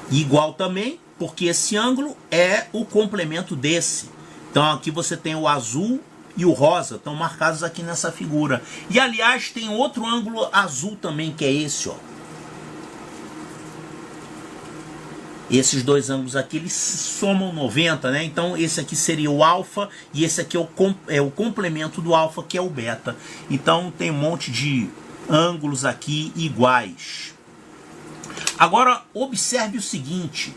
igual também, porque esse ângulo é o complemento desse. Então aqui você tem o azul e o rosa, estão marcados aqui nessa figura. E aliás tem outro ângulo azul também, que é esse, ó. Esses dois ângulos aqui, eles somam 90, né? Então esse aqui seria o alfa e esse aqui é o complemento do alfa, que é o beta. Então tem um monte de ângulos aqui iguais. Agora observe o seguinte.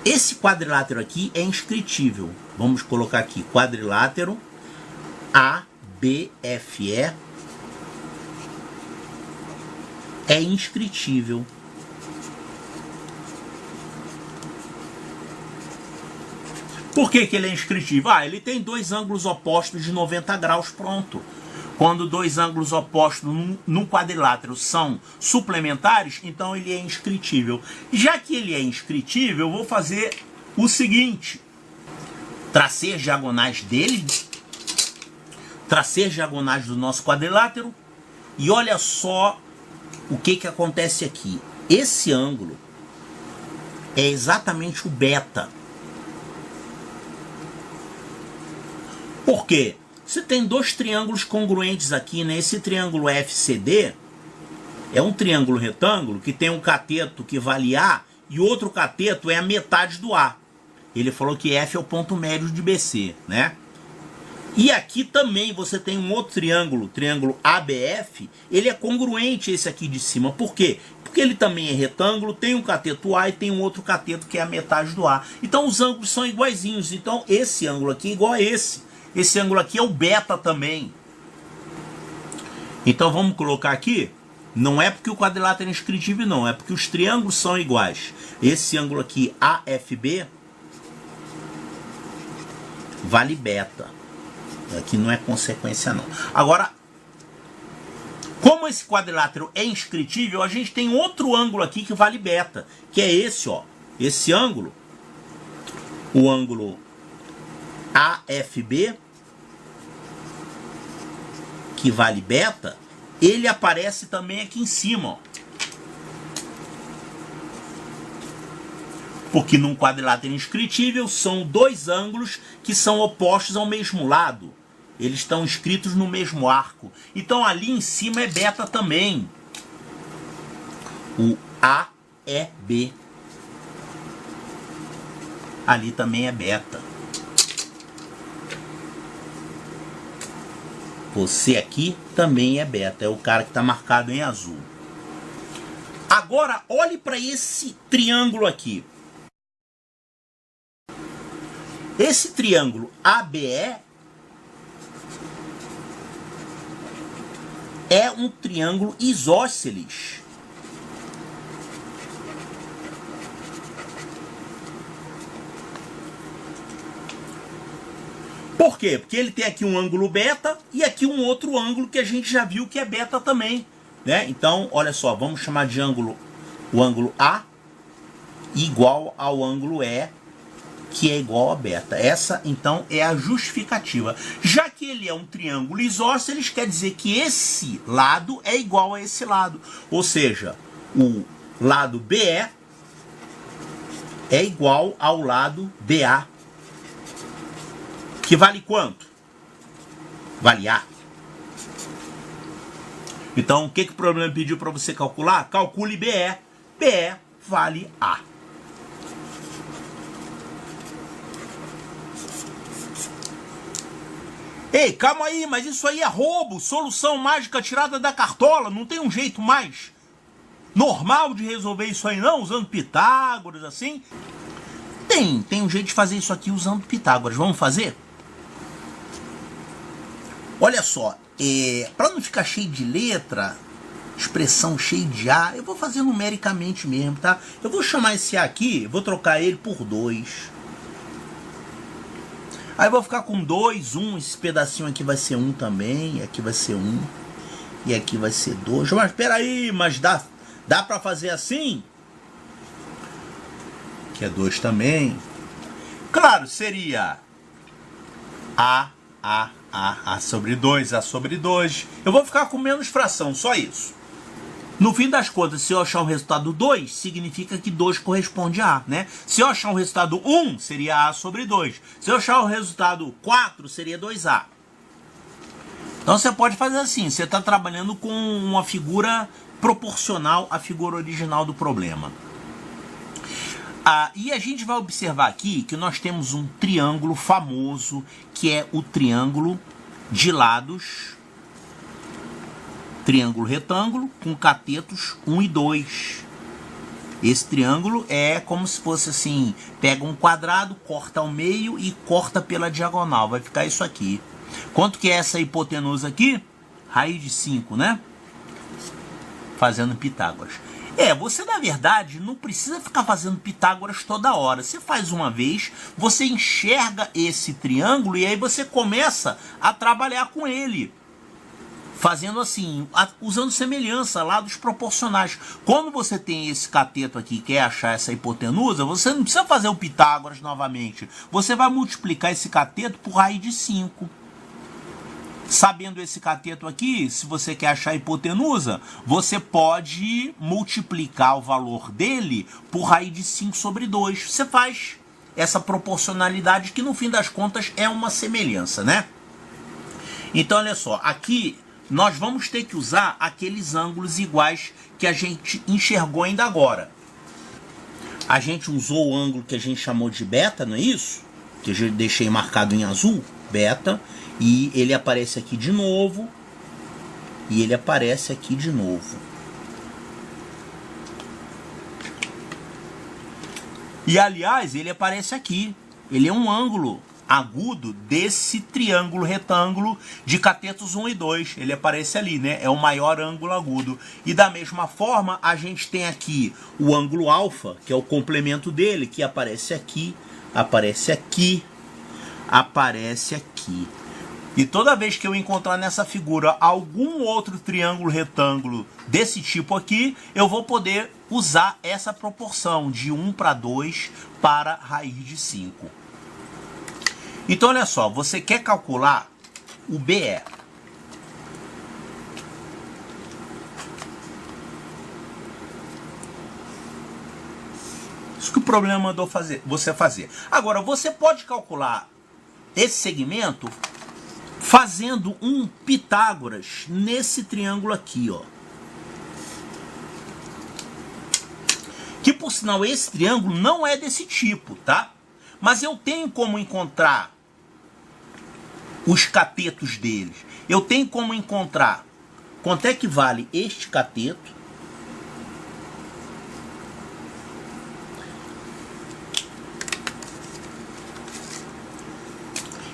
Esse quadrilátero aqui é inscritível. Vamos colocar aqui, quadrilátero ABFE é inscritível. Por que ele é inscritível? Ah, ele tem dois ângulos opostos de 90 graus, pronto. Quando dois ângulos opostos num quadrilátero são suplementares, então ele é inscritível. Já que ele é inscritível, eu vou fazer o seguinte. Tracei as diagonais dele, tracei as diagonais do nosso quadrilátero, e olha só o que acontece aqui. Esse ângulo é exatamente o beta. Por quê? Você tem dois triângulos congruentes aqui, né? Esse triângulo FCD é um triângulo retângulo que tem um cateto que vale A e outro cateto é a metade do A. Ele falou que F é o ponto médio de BC, né? E aqui também você tem um outro triângulo, triângulo ABF, ele é congruente esse aqui de cima. Por quê? Porque ele também é retângulo, tem um cateto A e tem um outro cateto que é a metade do A. Então os ângulos são iguaizinhos. Então esse ângulo aqui é igual a esse. Esse ângulo aqui é o beta também. Então vamos colocar aqui. Não é porque o quadrilátero é inscritível, não. É porque os triângulos são iguais. Esse ângulo aqui, AFB, vale beta. Aqui não é consequência, não. Agora, como esse quadrilátero é inscritível, a gente tem outro ângulo aqui que vale beta. Que é esse, ó. Esse ângulo. O ângulo AFB, que vale beta, ele aparece também aqui em cima, ó. Porque num quadrilátero inscritível são dois ângulos que são opostos ao mesmo lado. Eles estão inscritos no mesmo arco. Então ali em cima é beta também. O AEB. Ali também é beta. Você aqui também é beta, é o cara que está marcado em azul. Agora, olhe para esse triângulo aqui. Esse triângulo ABE é um triângulo isósceles. Por quê? Porque ele tem aqui um ângulo beta e aqui um outro ângulo que a gente já viu que é beta também, né? Então, olha só, vamos chamar de ângulo o ângulo A igual ao ângulo E, que é igual a beta. Essa, então, é a justificativa. Já que ele é um triângulo isósceles, quer dizer que esse lado é igual a esse lado. Ou seja, o lado BE é igual ao lado BA. Que vale quanto? Vale A. Então, o que o problema pediu para você calcular? Calcule BE. BE vale A. Ei, calma aí, mas isso aí é roubo, solução mágica tirada da cartola, não tem um jeito mais normal de resolver isso aí não, usando Pitágoras, assim? Tem um jeito de fazer isso aqui usando Pitágoras, vamos fazer? Olha só, para não ficar cheio de letra, expressão cheia de A, eu vou fazer numericamente mesmo, tá? Eu vou chamar esse A aqui, vou trocar ele por 2. Aí eu vou ficar com 2, 1, esse pedacinho aqui vai ser 1 também, aqui vai ser 1, e aqui vai ser 2. Mas espera aí, mas dá para fazer assim? Que é 2 também. Claro, seria A sobre 2, A sobre 2. Eu vou ficar com menos fração, só isso. No fim das contas, se eu achar o resultado 2, significa que 2 corresponde a A, né? Se eu achar o resultado 1, seria A sobre 2. Se eu achar o resultado 4, seria 2A. Então você pode fazer assim, você está trabalhando com uma figura proporcional à figura original do problema. E a gente vai observar aqui que nós temos um triângulo famoso, que é o triângulo de lados, triângulo retângulo, com catetos 1 e 2. Esse triângulo é como se fosse assim, pega um quadrado, corta ao meio e corta pela diagonal. Vai ficar isso aqui. Quanto que é essa hipotenusa aqui? Raiz de 5, né? Fazendo Pitágoras. Você na verdade não precisa ficar fazendo Pitágoras toda hora. Você faz uma vez, você enxerga esse triângulo e aí você começa a trabalhar com ele. Fazendo assim, usando semelhança lá dos proporcionais. Quando você tem esse cateto aqui e quer achar essa hipotenusa, você não precisa fazer o Pitágoras novamente. Você vai multiplicar esse cateto por raiz de 5. Sabendo esse cateto aqui, se você quer achar a hipotenusa, você pode multiplicar o valor dele por raiz de 5 sobre 2. Você faz essa proporcionalidade que no fim das contas é uma semelhança, né? Então olha só, aqui nós vamos ter que usar aqueles ângulos iguais que a gente enxergou ainda agora. A gente usou o ângulo que a gente chamou de beta, não é isso? Que eu deixei marcado em azul, beta, e ele aparece aqui de novo, e ele aparece aqui de novo. E aliás, ele aparece aqui. Ele é um ângulo agudo desse triângulo retângulo de catetos 1 e 2. Ele aparece ali, né? É o maior ângulo agudo. E da mesma forma, a gente tem aqui o ângulo alfa, que é o complemento dele, que aparece aqui, aparece aqui, aparece aqui. E toda vez que eu encontrar nessa figura algum outro triângulo retângulo desse tipo aqui, eu vou poder usar essa proporção de 1 para 2 para raiz de 5. Então, olha só, você quer calcular o BE. Isso que o problema mandou você fazer. Agora, você pode calcular esse segmento fazendo um Pitágoras nesse triângulo aqui, ó. Que, por sinal, esse triângulo não é desse tipo, tá? Mas eu tenho como encontrar os catetos deles. Eu tenho como encontrar quanto é que vale este cateto.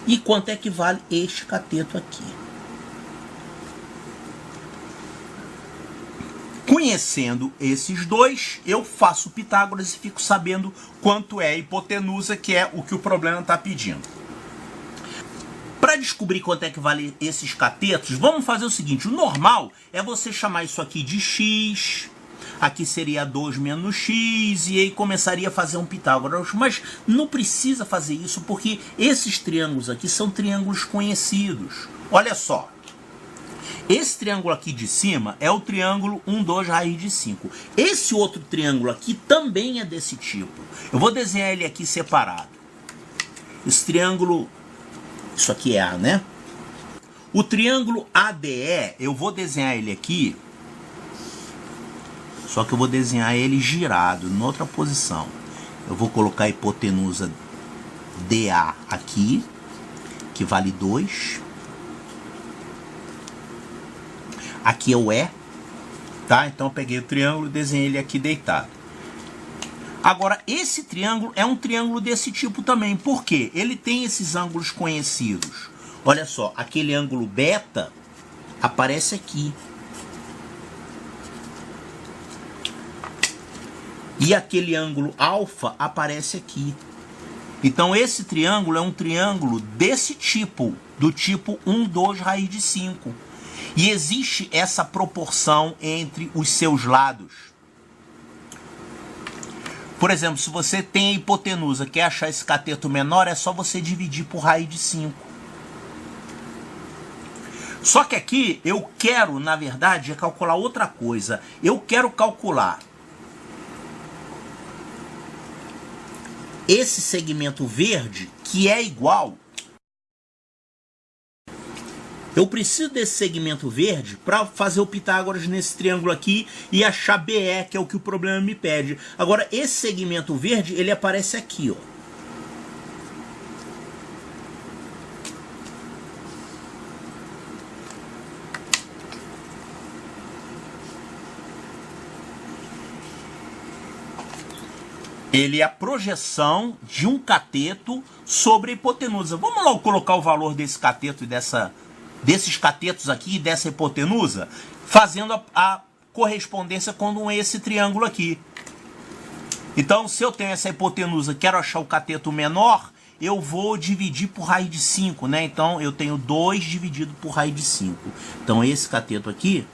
E quanto é que vale este cateto aqui. Conhecendo esses dois, eu faço Pitágoras e fico sabendo quanto é a hipotenusa, que é o que o problema está pedindo. Para descobrir quanto é que vale esses catetos, vamos fazer o seguinte. O normal é você chamar isso aqui de x, aqui seria 2 menos x, e aí começaria a fazer um Pitágoras. Mas não precisa fazer isso, porque esses triângulos aqui são triângulos conhecidos. Olha só. Esse triângulo aqui de cima é o triângulo 1, 2, raiz de 5. Esse outro triângulo aqui também é desse tipo. Eu vou desenhar ele aqui separado. Esse triângulo, isso aqui é A, né? O triângulo ADE, eu vou desenhar ele aqui, só que eu vou desenhar ele girado, em outra posição. Eu vou colocar a hipotenusa DA aqui, que vale 2. Aqui é o E, tá? Então eu peguei o triângulo e desenhei ele aqui deitado. Agora, esse triângulo é um triângulo desse tipo também. Por quê? Ele tem esses ângulos conhecidos. Olha só, aquele ângulo beta aparece aqui. E aquele ângulo alfa aparece aqui. Então esse triângulo é um triângulo desse tipo, do tipo 1, 2, raiz de 5. E existe essa proporção entre os seus lados. Por exemplo, se você tem a hipotenusa, quer achar esse cateto menor, é só você dividir por raiz de 5. Só que aqui eu quero, na verdade, calcular outra coisa. Eu quero calcular esse segmento verde, que é igual. Eu preciso desse segmento verde para fazer o Pitágoras nesse triângulo aqui e achar BE, que é o que o problema me pede. Agora, esse segmento verde, ele aparece aqui, ó. Ele é a projeção de um cateto sobre a hipotenusa. Vamos lá colocar o valor desse cateto e desses catetos aqui e dessa hipotenusa, fazendo a correspondência com esse triângulo aqui. Então, se eu tenho essa hipotenusa, quero achar o cateto menor, eu vou dividir por raiz de 5, né? Então, eu tenho 2 dividido por raiz de 5. Então, esse cateto aqui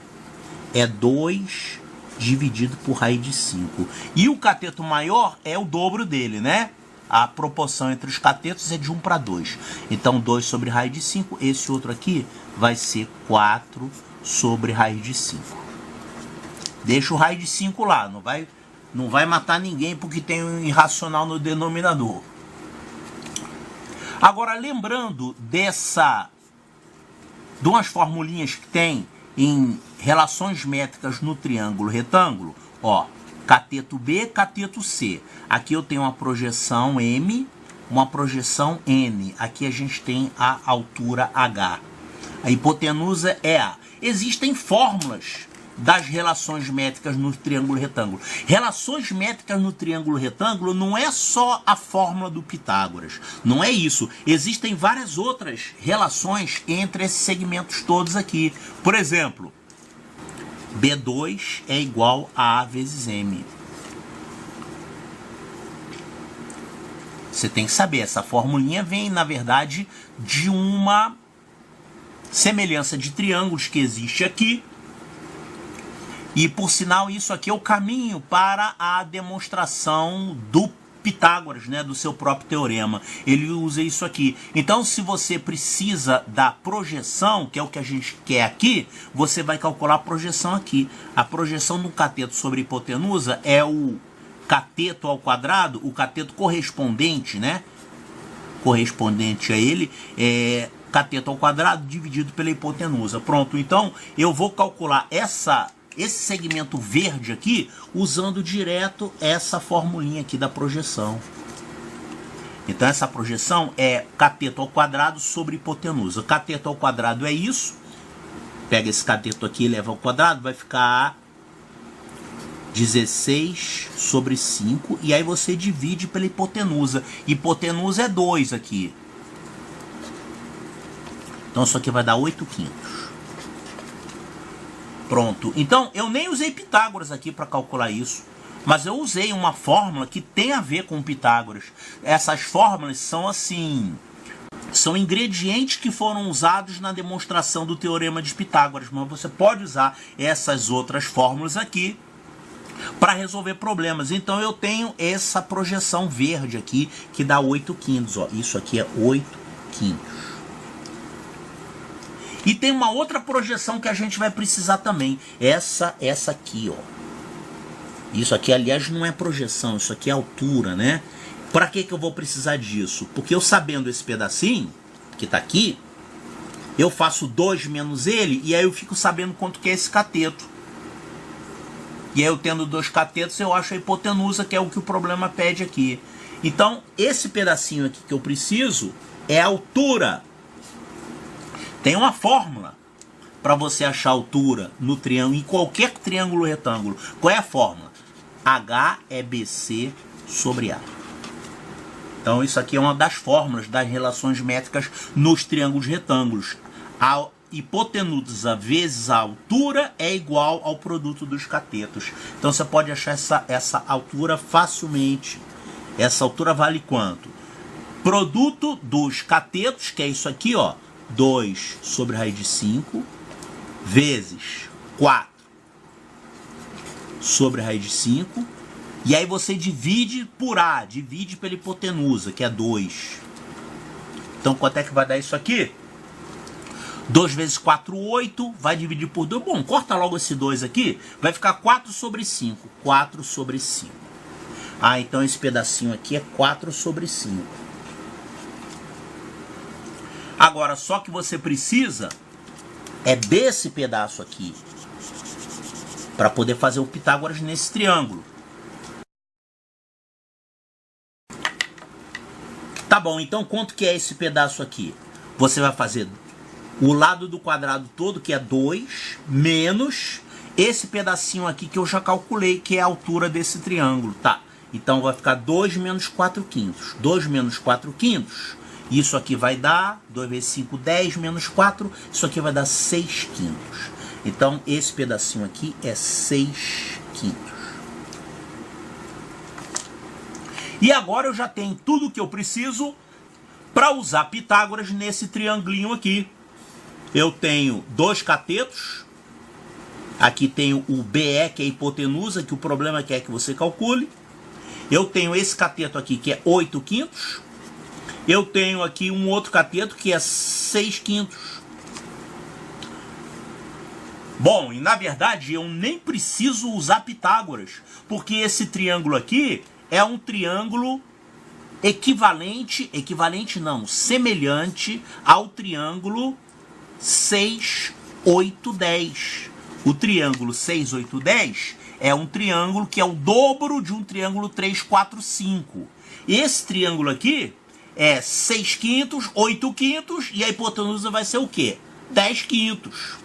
é 2 dividido por raiz de 5. E o cateto maior é o dobro dele, né? A proporção entre os catetos é de 1 para 2. Então, 2 sobre raiz de 5. Esse outro aqui vai ser 4 sobre raiz de 5. Deixa o raiz de 5 lá. Não vai matar ninguém porque tem um irracional no denominador. Agora, lembrando de umas formulinhas que tem em relações métricas no triângulo retângulo, ó, cateto B, cateto C. Aqui eu tenho uma projeção M, uma projeção N. Aqui a gente tem a altura H. A hipotenusa é A. Existem fórmulas das relações métricas no triângulo retângulo. Relações métricas no triângulo retângulo não é só a fórmula do Pitágoras. Não é isso. Existem várias outras relações entre esses segmentos todos aqui. Por exemplo, B2 é igual a A vezes M. Você tem que saber, essa formulinha vem, na verdade, de uma semelhança de triângulos que existe aqui. E, por sinal, isso aqui é o caminho para a demonstração do Pitágoras, né, do seu próprio teorema. Ele usa isso aqui. Então, se você precisa da projeção, que é o que a gente quer aqui, você vai calcular a projeção aqui. A projeção do cateto sobre a hipotenusa é o cateto ao quadrado, o cateto correspondente, né? Correspondente a ele é cateto ao quadrado dividido pela hipotenusa. Pronto, então eu vou calcular esse segmento verde aqui usando direto essa formulinha aqui da projeção. Então essa projeção é cateto ao quadrado sobre hipotenusa. Cateto ao quadrado é isso. Pega esse cateto aqui e leva ao quadrado, vai ficar 16 sobre 5. E aí você divide pela hipotenusa. Hipotenusa é 2 aqui. Então isso aqui vai dar 8/5. Pronto. Então, eu nem usei Pitágoras aqui para calcular isso. Mas eu usei uma fórmula que tem a ver com Pitágoras. Essas fórmulas são assim... São ingredientes que foram usados na demonstração do Teorema de Pitágoras. Mas você pode usar essas outras fórmulas aqui para resolver problemas. Então, eu tenho essa projeção verde aqui, que dá 8/5. Ó. Isso aqui é 8/5. E tem uma outra projeção que a gente vai precisar também. Essa aqui, ó. Isso aqui, aliás, não é projeção. Isso aqui é altura, né? Para que eu vou precisar disso? Porque eu sabendo esse pedacinho, que tá aqui, eu faço 2 menos ele, e aí eu fico sabendo quanto que é esse cateto. E aí eu tendo 2 catetos, eu acho a hipotenusa, que é o que o problema pede aqui. Então, esse pedacinho aqui que eu preciso é a altura. Tem uma fórmula para você achar a altura no triângulo, em qualquer triângulo retângulo. Qual é a fórmula? H é BC sobre A. Então isso aqui é uma das fórmulas das relações métricas nos triângulos retângulos. A hipotenusa vezes a altura é igual ao produto dos catetos. Então você pode achar essa altura facilmente. Essa altura vale quanto? Produto dos catetos, que é isso aqui, ó. 2 sobre raiz de 5 vezes 4 sobre raiz de 5. E aí você divide por A, divide pela hipotenusa, que é 2. Então quanto é que vai dar isso aqui? 2 vezes 4, 8. Vai dividir por 2. Bom, corta logo esse 2 aqui. Vai ficar 4 sobre 5. 4 sobre 5. Ah, então esse pedacinho aqui é 4 sobre 5. Agora, só que você precisa é desse pedaço aqui para poder fazer o Pitágoras nesse triângulo. Tá bom, então quanto que é esse pedaço aqui? Você vai fazer o lado do quadrado todo, que é 2, menos esse pedacinho aqui que eu já calculei, que é a altura desse triângulo, tá? Então vai ficar 2 menos 4 quintos. 2 menos 4 quintos, isso aqui vai dar 2 vezes 5, 10 menos 4, isso aqui vai dar 6 quintos. Então esse pedacinho aqui é 6 quintos. E agora eu já tenho tudo o que eu preciso para usar Pitágoras nesse triangulinho aqui. Eu tenho 2 catetos. Aqui tenho o BE, que é a hipotenusa, que o problema é que você calcule. Eu tenho esse cateto aqui, que é 8 quintos. Eu tenho aqui um outro cateto, que é 6 quintos. Bom, e na verdade eu nem preciso usar Pitágoras, porque esse triângulo aqui é um triângulo semelhante ao triângulo 6, 8, 10. O triângulo 6, 8, 10 é um triângulo que é o dobro de um triângulo 3, 4, 5. Esse triângulo aqui é 6 quintos, 8 quintos e a hipotenusa vai ser o quê? 10 quintos.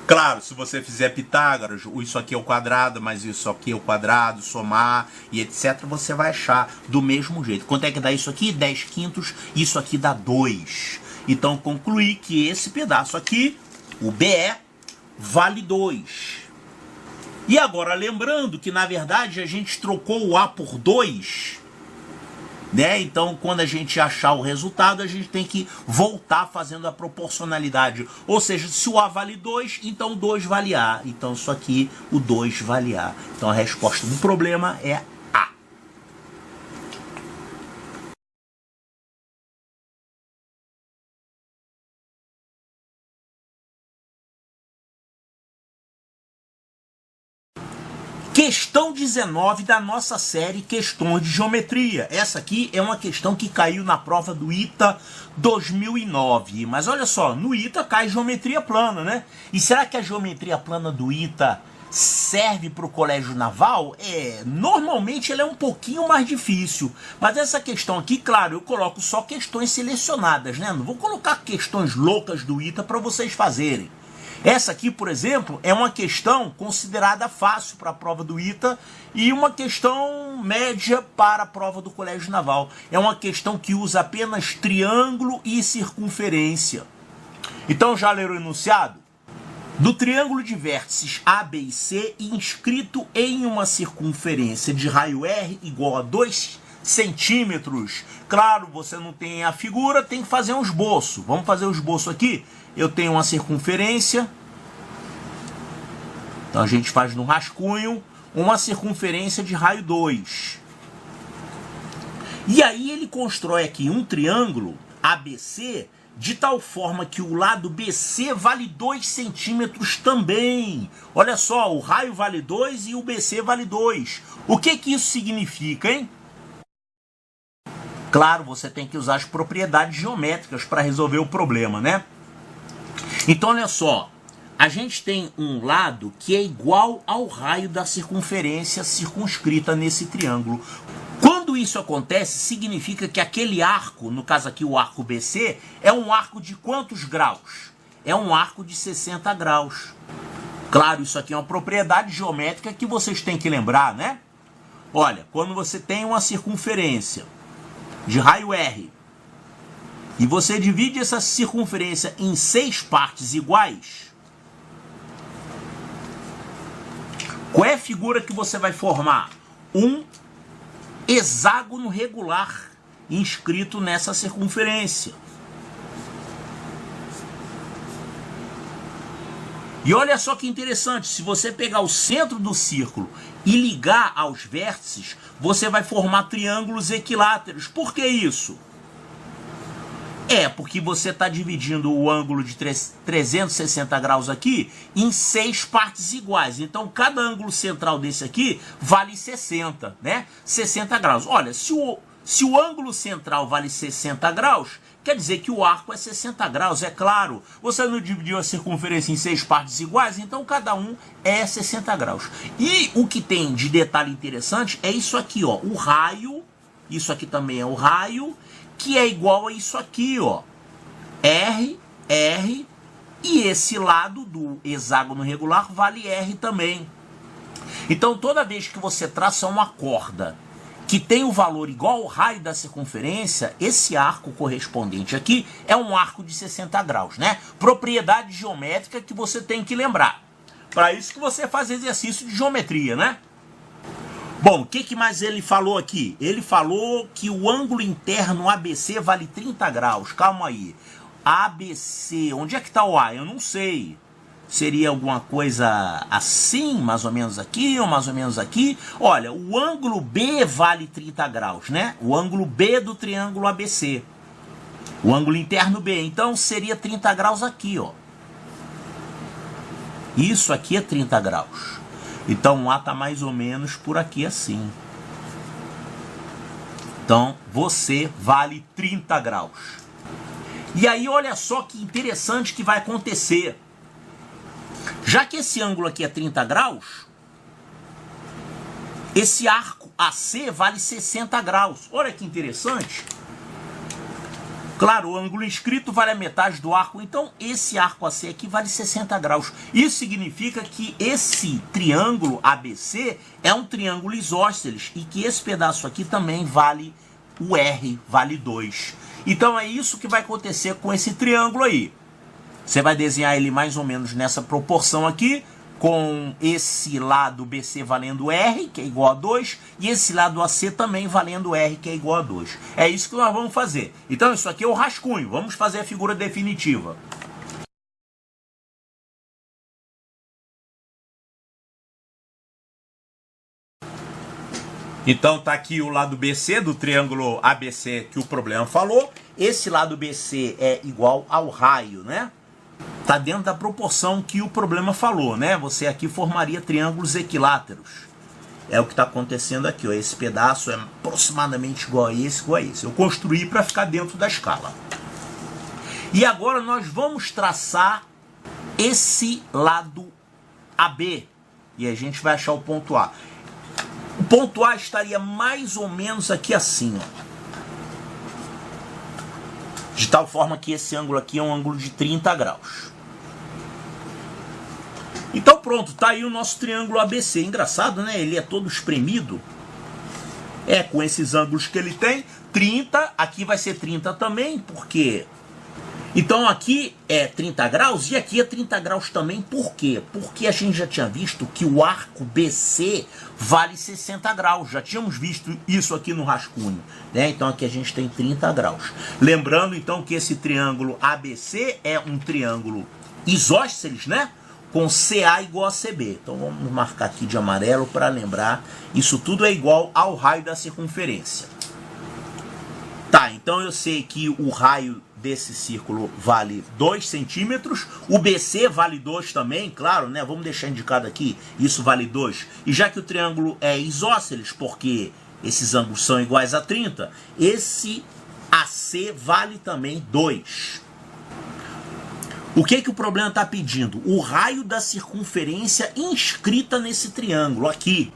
Claro, se você fizer Pitágoras, isso aqui é o quadrado, mas isso aqui é o quadrado, somar e etc, você vai achar do mesmo jeito. Quanto é que dá isso aqui? 10 quintos, isso aqui dá 2. Então concluí que esse pedaço aqui, o BE, vale 2. E agora lembrando que na verdade a gente trocou o A por 2, né? Então quando a gente achar o resultado a gente tem que voltar fazendo a proporcionalidade. Ou seja, se o A vale 2, então o 2 vale A. Então isso aqui, o 2 vale A. Então a resposta do problema é A. Questão 19 da nossa série Questões de Geometria. Essa aqui é uma questão que caiu na prova do ITA 2009. Mas olha só, no ITA cai geometria plana, né? E será que a geometria plana do ITA serve para o Colégio Naval? Normalmente ela é um pouquinho mais difícil. Mas essa questão aqui, claro, eu coloco só questões selecionadas, né? Não vou colocar questões loucas do ITA para vocês fazerem. Essa aqui, por exemplo, é uma questão considerada fácil para a prova do ITA e uma questão média para a prova do Colégio Naval. É uma questão que usa apenas triângulo e circunferência. Então já leram o enunciado? Do triângulo de vértices A, B e C, inscrito em uma circunferência de raio R igual a 2 centímetros. Claro, você não tem a figura, tem que fazer um esboço. Vamos fazer o esboço aqui? Eu tenho uma circunferência, então a gente faz no rascunho, uma circunferência de raio 2. E aí ele constrói aqui um triângulo ABC, de tal forma que o lado BC vale 2 centímetros também. Olha só, o raio vale 2 e o BC vale 2. O que isso significa, hein? Claro, você tem que usar as propriedades geométricas para resolver o problema, né? Então, olha só, a gente tem um lado que é igual ao raio da circunferência circunscrita nesse triângulo. Quando isso acontece, significa que aquele arco, no caso aqui o arco BC, é um arco de quantos graus? É um arco de 60 graus. Claro, isso aqui é uma propriedade geométrica que vocês têm que lembrar, né? Olha, quando você tem uma circunferência de raio R, e você divide essa circunferência em 6 partes iguais, qual é a figura que você vai formar? Um hexágono regular inscrito nessa circunferência. E olha só que interessante, se você pegar o centro do círculo e ligar aos vértices, você vai formar triângulos equiláteros. Por que isso? Porque você está dividindo o ângulo de 360 graus aqui em 6 partes iguais. Então, cada ângulo central desse aqui vale 60, né? 60 graus. Olha, se o ângulo central vale 60 graus, quer dizer que o arco é 60 graus, é claro. Você não dividiu a circunferência em 6 partes iguais, então cada um é 60 graus. E o que tem de detalhe interessante é isso aqui, ó, o raio, isso aqui também é o raio, que é igual a isso aqui, ó, R, e esse lado do hexágono regular vale R também. Então, toda vez que você traça uma corda que tem o valor igual ao raio da circunferência, esse arco correspondente aqui é um arco de 60 graus, né? Propriedade geométrica que você tem que lembrar. Para isso que você faz exercício de geometria, né? Bom, o que mais ele falou aqui? Ele falou que o ângulo interno ABC vale 30 graus. Calma aí. ABC, onde é que está o A? Eu não sei. Seria alguma coisa assim, mais ou menos aqui, ou mais ou menos aqui. Olha, o ângulo B vale 30 graus, né? O ângulo B do triângulo ABC. O ângulo interno B. Então, seria 30 graus aqui, ó. Isso aqui é 30 graus. Então, o A está mais ou menos por aqui assim. Então, você vale 30 graus. E aí, olha só que interessante que vai acontecer. Já que esse ângulo aqui é 30 graus, esse arco AC vale 60 graus. Olha que interessante. Claro, o ângulo inscrito vale a metade do arco, então esse arco AC aqui vale 60 graus. Isso significa que esse triângulo ABC é um triângulo isósceles e que esse pedaço aqui também vale o R, vale 2. Então é isso que vai acontecer com esse triângulo aí. Você vai desenhar ele mais ou menos nessa proporção aqui, com esse lado BC valendo R, que é igual a 2, e esse lado AC também valendo R, que é igual a 2. É isso que nós vamos fazer. Então isso aqui é o rascunho. Vamos fazer a figura definitiva. Então tá aqui o lado BC do triângulo ABC que o problema falou. Esse lado BC é igual ao raio, né? Tá dentro da proporção que o problema falou, né? Você aqui formaria triângulos equiláteros. É o que está acontecendo aqui, ó. Esse pedaço é aproximadamente igual a esse, igual a esse. Eu construí para ficar dentro da escala. E agora nós vamos traçar esse lado AB. E a gente vai achar o ponto A. O ponto A estaria mais ou menos aqui assim, ó. De tal forma que esse ângulo aqui é um ângulo de 30 graus. Então pronto, tá aí o nosso triângulo ABC. Engraçado, né? Ele é todo espremido. É, com esses ângulos que ele tem. 30, aqui vai ser 30 também, porque... Então aqui é 30 graus e aqui é 30 graus também. Por quê? Porque a gente já tinha visto que o arco BC vale 60 graus. Já tínhamos visto isso aqui no rascunho, né? Então aqui a gente tem 30 graus. Lembrando então que esse triângulo ABC é um triângulo isósceles, né? Com CA igual a CB. Então vamos marcar aqui de amarelo para lembrar. Isso tudo é igual ao raio da circunferência. Tá, então eu sei que o raio desse círculo vale 2 centímetros, o BC vale 2 também, claro, né? Vamos deixar indicado aqui, isso vale 2. E já que o triângulo é isósceles, porque esses ângulos são iguais a 30, esse AC vale também 2. O que o problema está pedindo? O raio da circunferência inscrita nesse triângulo aqui.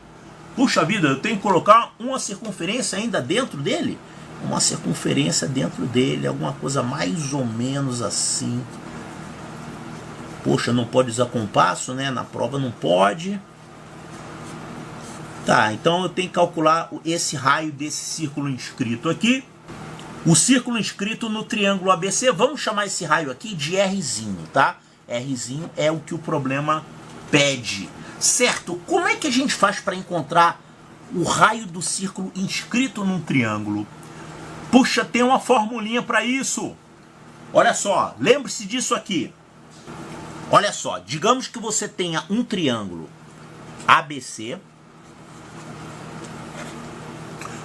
Puxa vida, eu tenho que colocar uma circunferência ainda dentro dele? Uma circunferência dentro dele, alguma coisa mais ou menos assim. Poxa, não pode usar compasso, né? Na prova não pode. Tá, então eu tenho que calcular esse raio desse círculo inscrito aqui. O círculo inscrito no triângulo ABC, vamos chamar esse raio aqui de Rzinho, tá? Rzinho é o que o problema pede. Certo? Como é que a gente faz para encontrar o raio do círculo inscrito num triângulo? Puxa, tem uma formulinha para isso. Olha só, lembre-se disso aqui. Olha só, digamos que você tenha um triângulo ABC.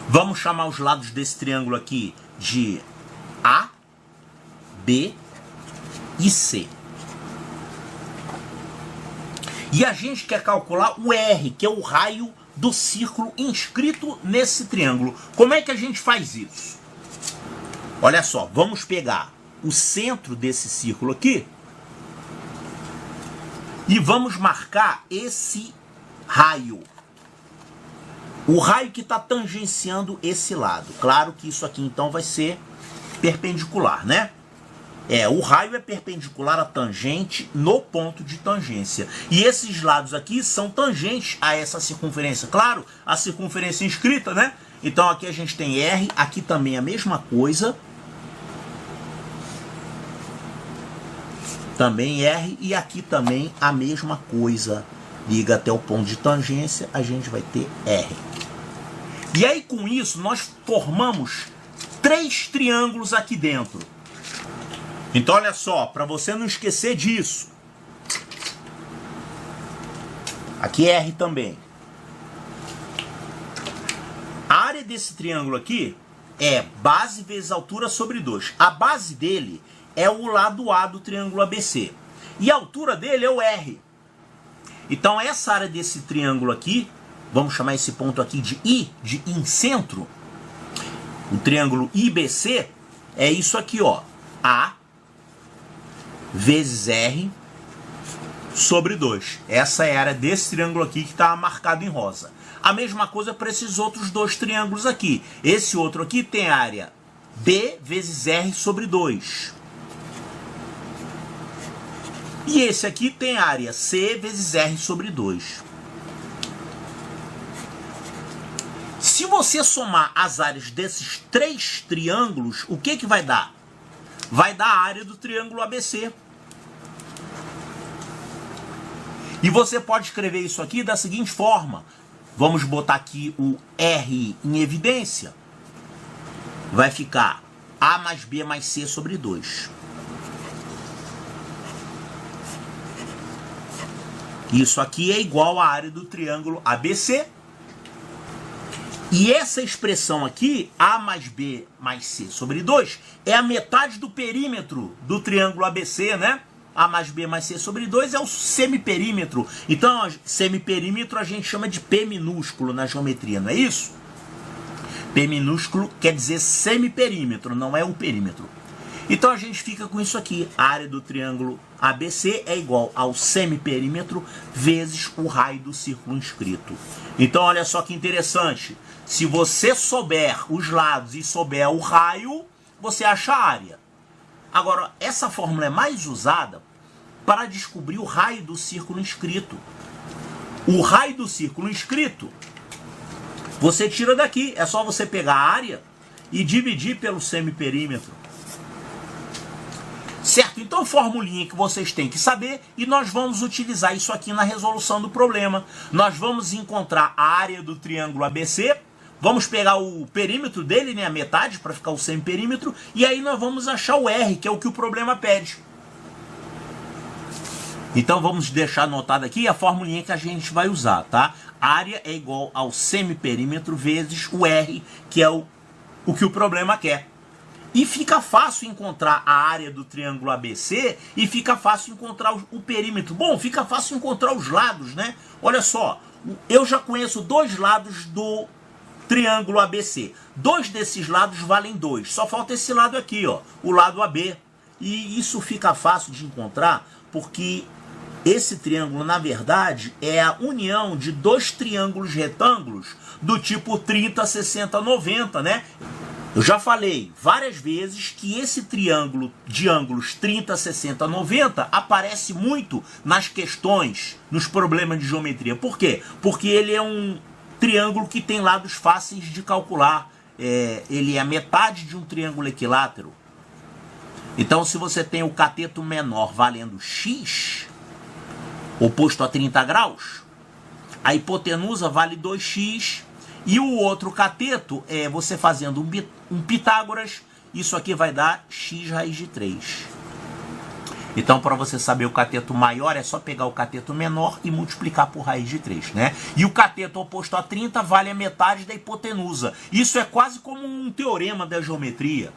Vamos chamar os lados desse triângulo aqui de A, B e C. E a gente quer calcular o R, que é o raio do círculo inscrito nesse triângulo. Como é que a gente faz isso? Olha só, vamos pegar o centro desse círculo aqui e vamos marcar esse raio. O raio que está tangenciando esse lado. Claro que isso aqui então vai ser perpendicular, né? O raio é perpendicular à tangente no ponto de tangência. E esses lados aqui são tangentes a essa circunferência. Claro, a circunferência inscrita, né? Então aqui a gente tem R, aqui também a mesma coisa. Também R e aqui também a mesma coisa. Liga até o ponto de tangência, a gente vai ter R. E aí com isso nós formamos 3 triângulos aqui dentro. Então olha só, para você não esquecer disso. Aqui é R também. A área desse triângulo aqui é base vezes altura sobre 2. A base dele é o lado A do triângulo ABC. E a altura dele é o R. Então essa área desse triângulo aqui, vamos chamar esse ponto aqui de I, de incentro. O triângulo IBC é isso aqui, ó. A vezes R sobre 2. Essa é a área desse triângulo aqui que está marcado em rosa. A mesma coisa para esses outros 2 triângulos aqui. Esse outro aqui tem a área B vezes R sobre 2. E esse aqui tem a área C vezes R sobre 2. Se você somar as áreas desses 3 triângulos, o que vai dar? Vai dar a área do triângulo ABC. E você pode escrever isso aqui da seguinte forma. Vamos botar aqui o R em evidência. Vai ficar A mais B mais C sobre 2. Isso aqui é igual à área do triângulo ABC. E essa expressão aqui, A mais B mais C sobre 2, é a metade do perímetro do triângulo ABC, né? A mais B mais C sobre 2 é o semiperímetro. Então, semiperímetro a gente chama de P minúsculo na geometria, não é isso? P minúsculo quer dizer semiperímetro, não é o perímetro. Então a gente fica com isso aqui. A área do triângulo ABC é igual ao semiperímetro vezes o raio do círculo inscrito. Então olha só que interessante. Se você souber os lados e souber o raio, você acha a área. Agora, essa fórmula é mais usada para descobrir o raio do círculo inscrito. O raio do círculo inscrito, você tira daqui. É só você pegar a área e dividir pelo semiperímetro. Certo? Então, formulinha que vocês têm que saber, e nós vamos utilizar isso aqui na resolução do problema. Nós vamos encontrar a área do triângulo ABC, vamos pegar o perímetro dele, né, a metade, para ficar o semiperímetro, e aí nós vamos achar o R, que é o que o problema pede. Então, vamos deixar anotado aqui a formulinha que a gente vai usar, tá? Área é igual ao semiperímetro vezes o R, que é o que o problema quer. E fica fácil encontrar a área do triângulo ABC e fica fácil encontrar o perímetro. Bom, fica fácil encontrar os lados, né? Olha só, eu já conheço 2 lados do triângulo ABC. 2 desses lados valem 2. Só falta esse lado aqui, ó, o lado AB. E isso fica fácil de encontrar porque esse triângulo, na verdade, é a união de 2 triângulos retângulos do tipo 30, 60, 90, né? Eu já falei várias vezes que esse triângulo de ângulos 30, 60, 90 aparece muito nas questões, nos problemas de geometria. Por quê? Porque ele é um triângulo que tem lados fáceis de calcular. Ele é a metade de um triângulo equilátero. Então, se você tem o cateto menor valendo x, oposto a 30 graus, a hipotenusa vale 2x, e o outro cateto, você fazendo um Pitágoras, isso aqui vai dar x raiz de 3. Então, para você saber o cateto maior, é só pegar o cateto menor e multiplicar por raiz de 3, né? E o cateto oposto a 30 vale a metade da hipotenusa. Isso é quase como um teorema da geometria.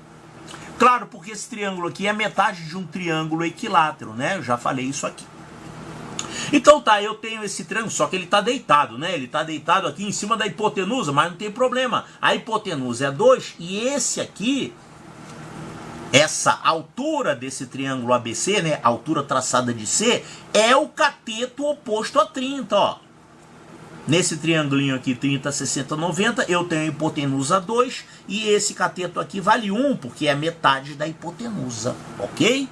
Claro, porque esse triângulo aqui é metade de um triângulo equilátero, né? Eu já falei isso aqui. Então tá, eu tenho esse triângulo, só que ele está deitado, né? Ele está deitado aqui em cima da hipotenusa, mas não tem problema. A hipotenusa é 2 e esse aqui, essa altura desse triângulo ABC, né? A altura traçada de C, é o cateto oposto a 30, ó. Nesse triangulinho aqui, 30, 60, 90, eu tenho a hipotenusa 2 e esse cateto aqui vale 1, porque é metade da hipotenusa, ok?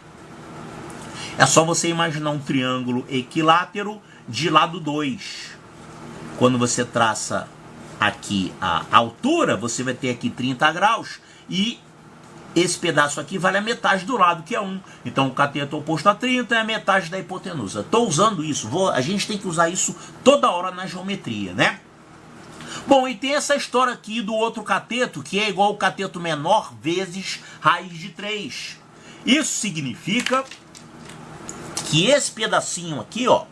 É só você imaginar um triângulo equilátero de lado 2. Quando você traça aqui a altura, você vai ter aqui 30 graus e esse pedaço aqui vale a metade do lado, que é 1. Então o cateto oposto a 30 é a metade da hipotenusa. Estou usando isso, a gente tem que usar isso toda hora na geometria, né? Bom, e tem essa história aqui do outro cateto, que é igual ao cateto menor vezes raiz de 3. Isso significa que esse pedacinho aqui, ó,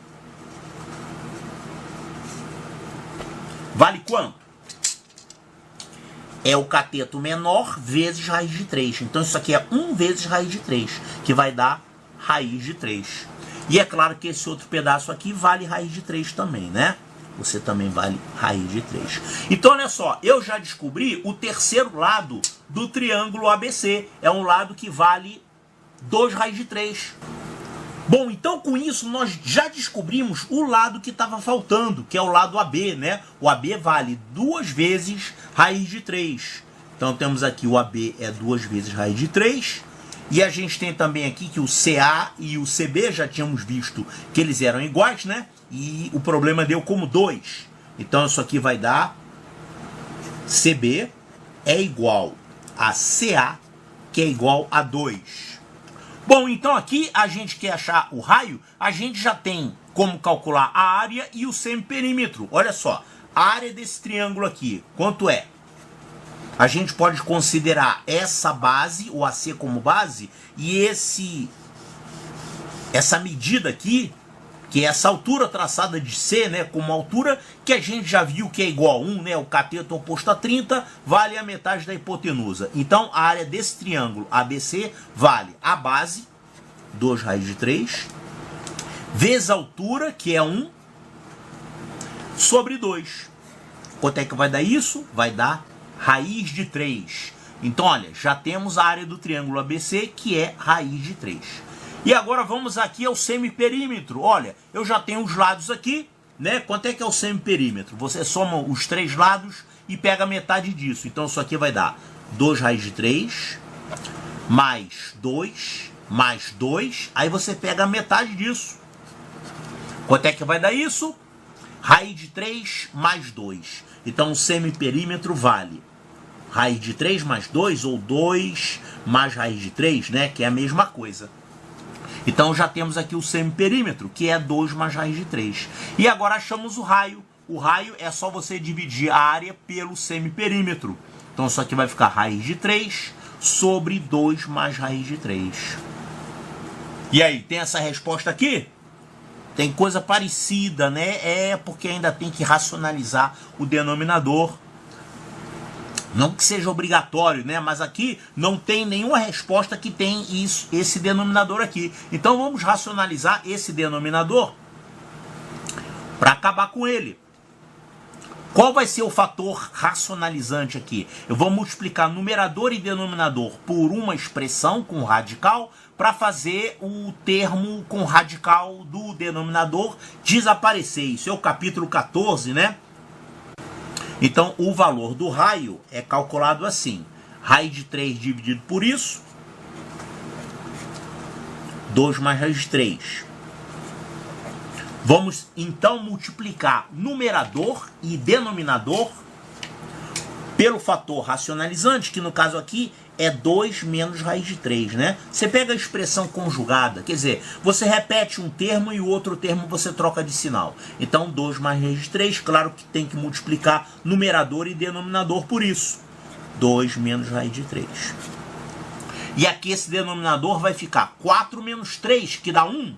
vale quanto? É o cateto menor vezes raiz de 3. Então isso aqui é 1 vezes raiz de 3, que vai dar raiz de 3. E é claro que esse outro pedaço aqui vale raiz de 3 também, né? Você também vale raiz de 3. Então olha só, eu já descobri o terceiro lado do triângulo ABC. É um lado que vale 2 raiz de 3. Bom, então com isso nós já descobrimos o lado que estava faltando, que é o lado AB, né? O AB vale 2 vezes raiz de 3. Então temos aqui o AB é 2 vezes raiz de 3. E a gente tem também aqui que o CA e o CB, já tínhamos visto que eles eram iguais, né? E o problema deu como 2. Então isso aqui vai dar CB é igual a CA, que é igual a 2. Bom, então aqui a gente quer achar o raio, a gente já tem como calcular a área e o semiperímetro. Olha só, a área desse triângulo aqui, quanto é? A gente pode considerar essa base, o AC como base, e essa medida aqui, que é essa altura traçada de C, né, como altura, que a gente já viu que é igual a 1, né, o cateto oposto a 30, vale a metade da hipotenusa. Então, a área desse triângulo ABC vale a base, 2 raiz de 3, vezes a altura, que é 1, sobre 2. Quanto é que vai dar isso? Vai dar raiz de 3. Então, olha, já temos a área do triângulo ABC, que é raiz de 3. E agora vamos aqui ao semiperímetro. Olha, eu já tenho os lados aqui, né? Quanto é que é o semiperímetro? Você soma os 3 lados e pega a metade disso. Então isso aqui vai dar 2 raiz de 3, mais 2, mais 2. Aí você pega a metade disso. Quanto é que vai dar isso? Raiz de 3 mais 2. Então o semiperímetro vale raiz de 3 mais 2, ou 2 mais raiz de 3, né? Que é a mesma coisa. Então já temos aqui o semiperímetro, que é 2 mais raiz de 3. E agora achamos o raio. O raio é só você dividir a área pelo semiperímetro. Então isso aqui vai ficar raiz de 3 sobre 2 mais raiz de 3. E aí, tem essa resposta aqui? Tem coisa parecida, né? É porque ainda tem que racionalizar o denominador. Não que seja obrigatório, né? Mas aqui não tem nenhuma resposta que tem isso, esse denominador aqui. Então vamos racionalizar esse denominador para acabar com ele. Qual vai ser o fator racionalizante aqui? Eu vou multiplicar numerador e denominador por uma expressão com radical para fazer o termo com radical do denominador desaparecer. Isso é o capítulo 14, né? Então, o valor do raio é calculado assim. Raiz de 3 dividido por isso. 2 mais raiz de 3. Vamos, então, multiplicar numerador e denominador pelo fator racionalizante, que no caso aqui é 2 menos raiz de 3, né? Você pega a expressão conjugada, quer dizer, você repete um termo e o outro termo você troca de sinal. Então, 2 mais raiz de 3, claro que tem que multiplicar numerador e denominador por isso. 2 menos raiz de 3. E aqui esse denominador vai ficar 4 menos 3, que dá 1.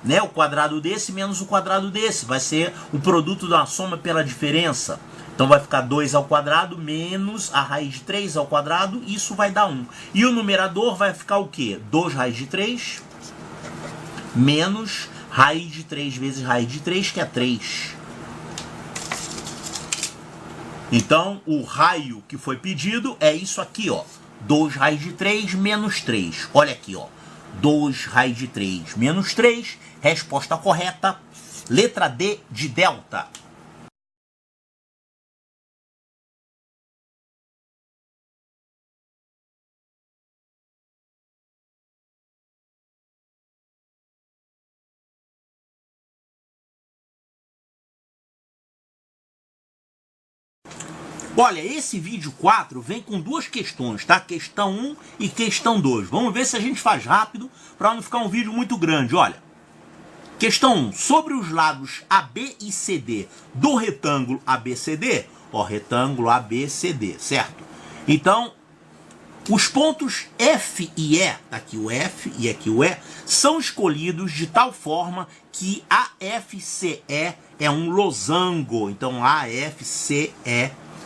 Né? O quadrado desse menos o quadrado desse. Vai ser o produto da soma pela diferença. Então vai ficar 2 ao quadrado menos a raiz de 3 ao quadrado, isso vai dar 1. E o numerador vai ficar o quê? 2 raiz de 3 menos raiz de 3 vezes raiz de 3, que é 3. Então o raio que foi pedido é isso aqui, ó. 2 raiz de 3 menos 3. Olha aqui, ó. 2 raiz de 3 menos 3. Resposta correta, letra D de delta. Olha, esse vídeo 4 vem com duas questões, tá? Questão 1 e questão 2. Vamos ver se a gente faz rápido para não ficar um vídeo muito grande. Olha, questão 1. Sobre os lados AB e CD do retângulo ABCD. Ó, retângulo ABCD, certo? Então, os pontos F e E, tá aqui o F e aqui o E, são escolhidos de tal forma que AFCE é um losango. Então, AFCE,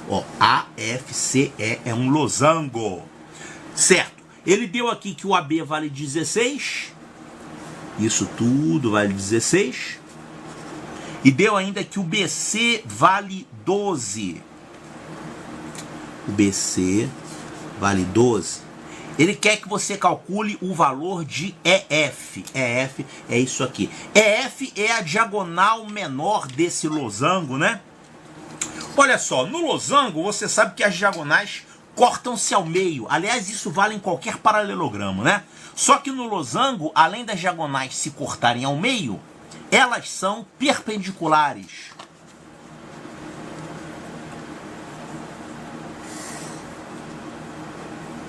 ó, AFCE é um losango, certo? Ele deu aqui que o AB vale 16, isso tudo vale 16, e deu ainda que o BC vale 12. O BC vale 12. Ele quer que você calcule o valor de EF. EF é isso aqui. EF é a diagonal menor desse losango, né? Olha só, no losango você sabe que as diagonais cortam-se ao meio. Aliás, isso vale em qualquer paralelogramo, né? Só que no losango, além das diagonais se cortarem ao meio, elas são perpendiculares.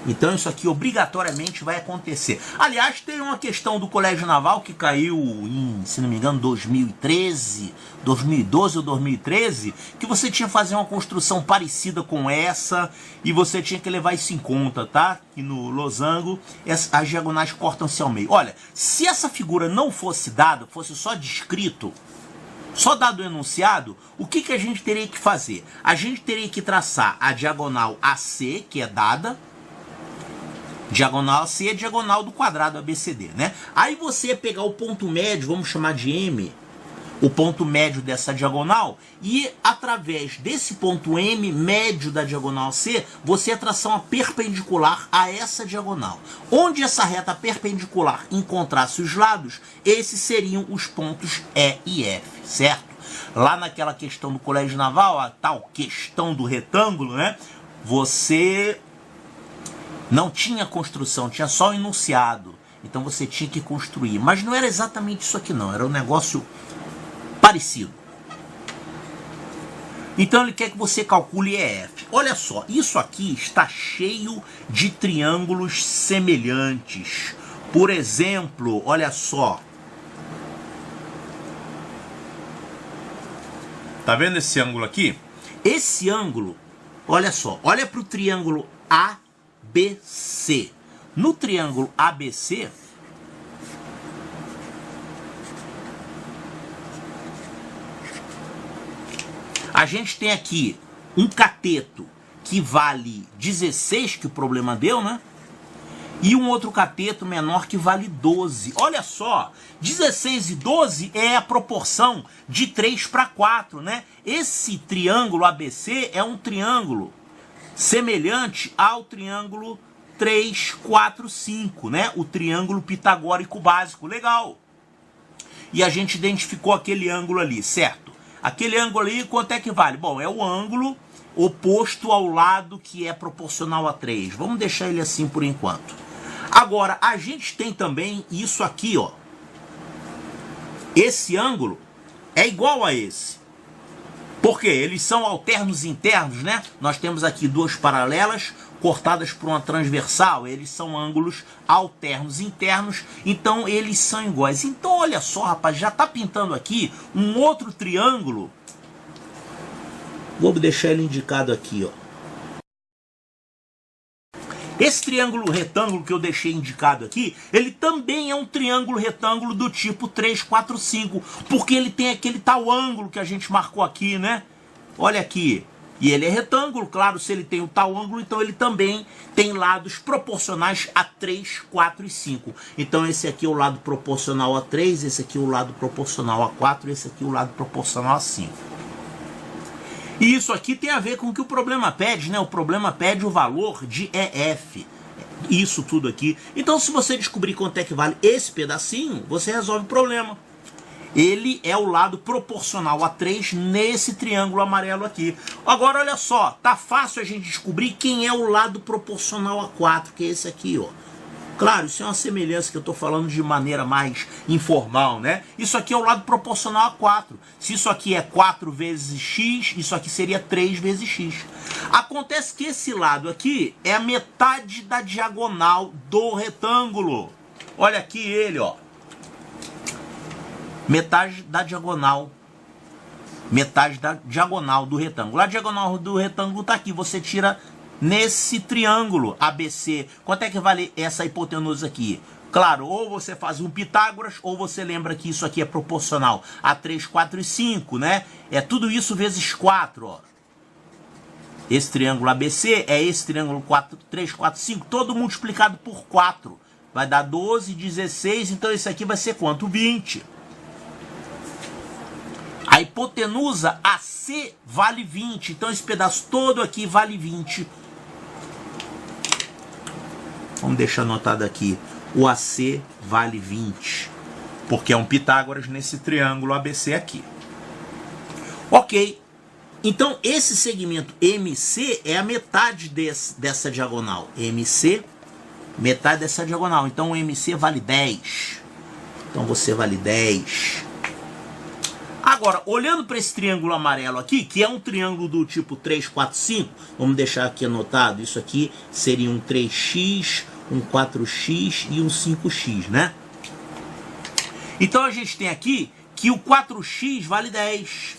Então isso aqui obrigatoriamente vai acontecer. Aliás, tem uma questão do Colégio Naval que caiu em, se não me engano, 2013, 2012 ou 2013, que você tinha que fazer uma construção parecida com essa e você tinha que levar isso em conta, tá? Que no losango as diagonais cortam-se ao meio. Olha, se essa figura não fosse dada, fosse só descrito, só dado o enunciado, o que a gente teria que fazer? A gente teria que traçar a diagonal AC, que é dada. Diagonal AC é diagonal do quadrado ABCD, né? Aí você ia pegar o ponto médio, vamos chamar de M, o ponto médio dessa diagonal, e através desse ponto M médio da diagonal C, você ia traçar uma perpendicular a essa diagonal. Onde essa reta perpendicular encontrasse os lados, esses seriam os pontos E e F, certo? Lá naquela questão do Colégio Naval, a tal questão do retângulo, né? Você não tinha construção, tinha só o enunciado. Então você tinha que construir. Mas não era exatamente isso aqui não, era um negócio parecido. Então ele quer que você calcule EF. Olha só, isso aqui está cheio de triângulos semelhantes. Por exemplo, olha só. Tá vendo esse ângulo aqui? Esse ângulo, olha só, olha para o triângulo ABC. No triângulo ABC, a gente tem aqui um cateto que vale 16, que o problema deu, né? E um outro cateto menor que vale 12. Olha só, 16 e 12 é a proporção de 3 para 4, né? Esse triângulo ABC é um triângulo semelhante ao triângulo 3, 4, 5, né? O triângulo pitagórico básico. Legal. E a gente identificou aquele ângulo ali, certo? Aquele ângulo ali, quanto é que vale? Bom, é o ângulo oposto ao lado que é proporcional a 3. Vamos deixar ele assim por enquanto. Agora, a gente tem também isso aqui, ó. Esse ângulo é igual a esse. Por quê? Eles são alternos internos, né? Nós temos aqui duas paralelas cortadas por uma transversal. Eles são ângulos alternos internos, então eles são iguais. Então, olha só, rapaz, já está pintando aqui um outro triângulo. Vou deixar ele indicado aqui, ó. Esse triângulo retângulo que eu deixei indicado aqui, ele também é um triângulo retângulo do tipo 3, 4, 5, porque ele tem aquele tal ângulo que a gente marcou aqui, né? Olha aqui. E ele é retângulo, claro, se ele tem o tal ângulo, então ele também tem lados proporcionais a 3, 4 e 5. Então esse aqui é o lado proporcional a 3, esse aqui é o lado proporcional a 4, esse aqui é o lado proporcional a 5. E isso aqui tem a ver com o que o problema pede, né? O problema pede o valor de EF. Isso tudo aqui. Então, se você descobrir quanto é que vale esse pedacinho, você resolve o problema. Ele é o lado proporcional a 3 nesse triângulo amarelo aqui. Agora, olha só. Tá fácil a gente descobrir quem é o lado proporcional a 4, que é esse aqui, ó. Claro, isso é uma semelhança que eu estou falando de maneira mais informal, né? Isso aqui é o lado proporcional a 4. Se isso aqui é 4 vezes x, isso aqui seria 3 vezes x. Acontece que esse lado aqui é a metade da diagonal do retângulo. Olha aqui ele, ó. Metade da diagonal. Metade da diagonal do retângulo. A diagonal do retângulo está aqui. Você tira nesse triângulo ABC. Quanto é que vale essa hipotenusa aqui? Claro, ou você faz um Pitágoras, ou você lembra que isso aqui é proporcional a 3, 4 e 5, né? É tudo isso vezes 4, ó. Esse triângulo ABC é esse triângulo 4, 3, 4, 5, todo multiplicado por 4. Vai dar 12, 16, então esse aqui vai ser quanto? 20. A hipotenusa AC vale 20, então esse pedaço todo aqui vale 20. Vamos deixar anotado aqui. O AC vale 20, porque é um Pitágoras nesse triângulo ABC aqui. Ok. Então, esse segmento MC é a metade dessa diagonal. MC, metade dessa diagonal. Então, o MC vale 10. Então, você vale 10. Agora, olhando para esse triângulo amarelo aqui, que é um triângulo do tipo 3, 4, 5, vamos deixar aqui anotado, isso aqui seria um 3x, um 4x e um 5x, né? Então a gente tem aqui que o 4x vale 10.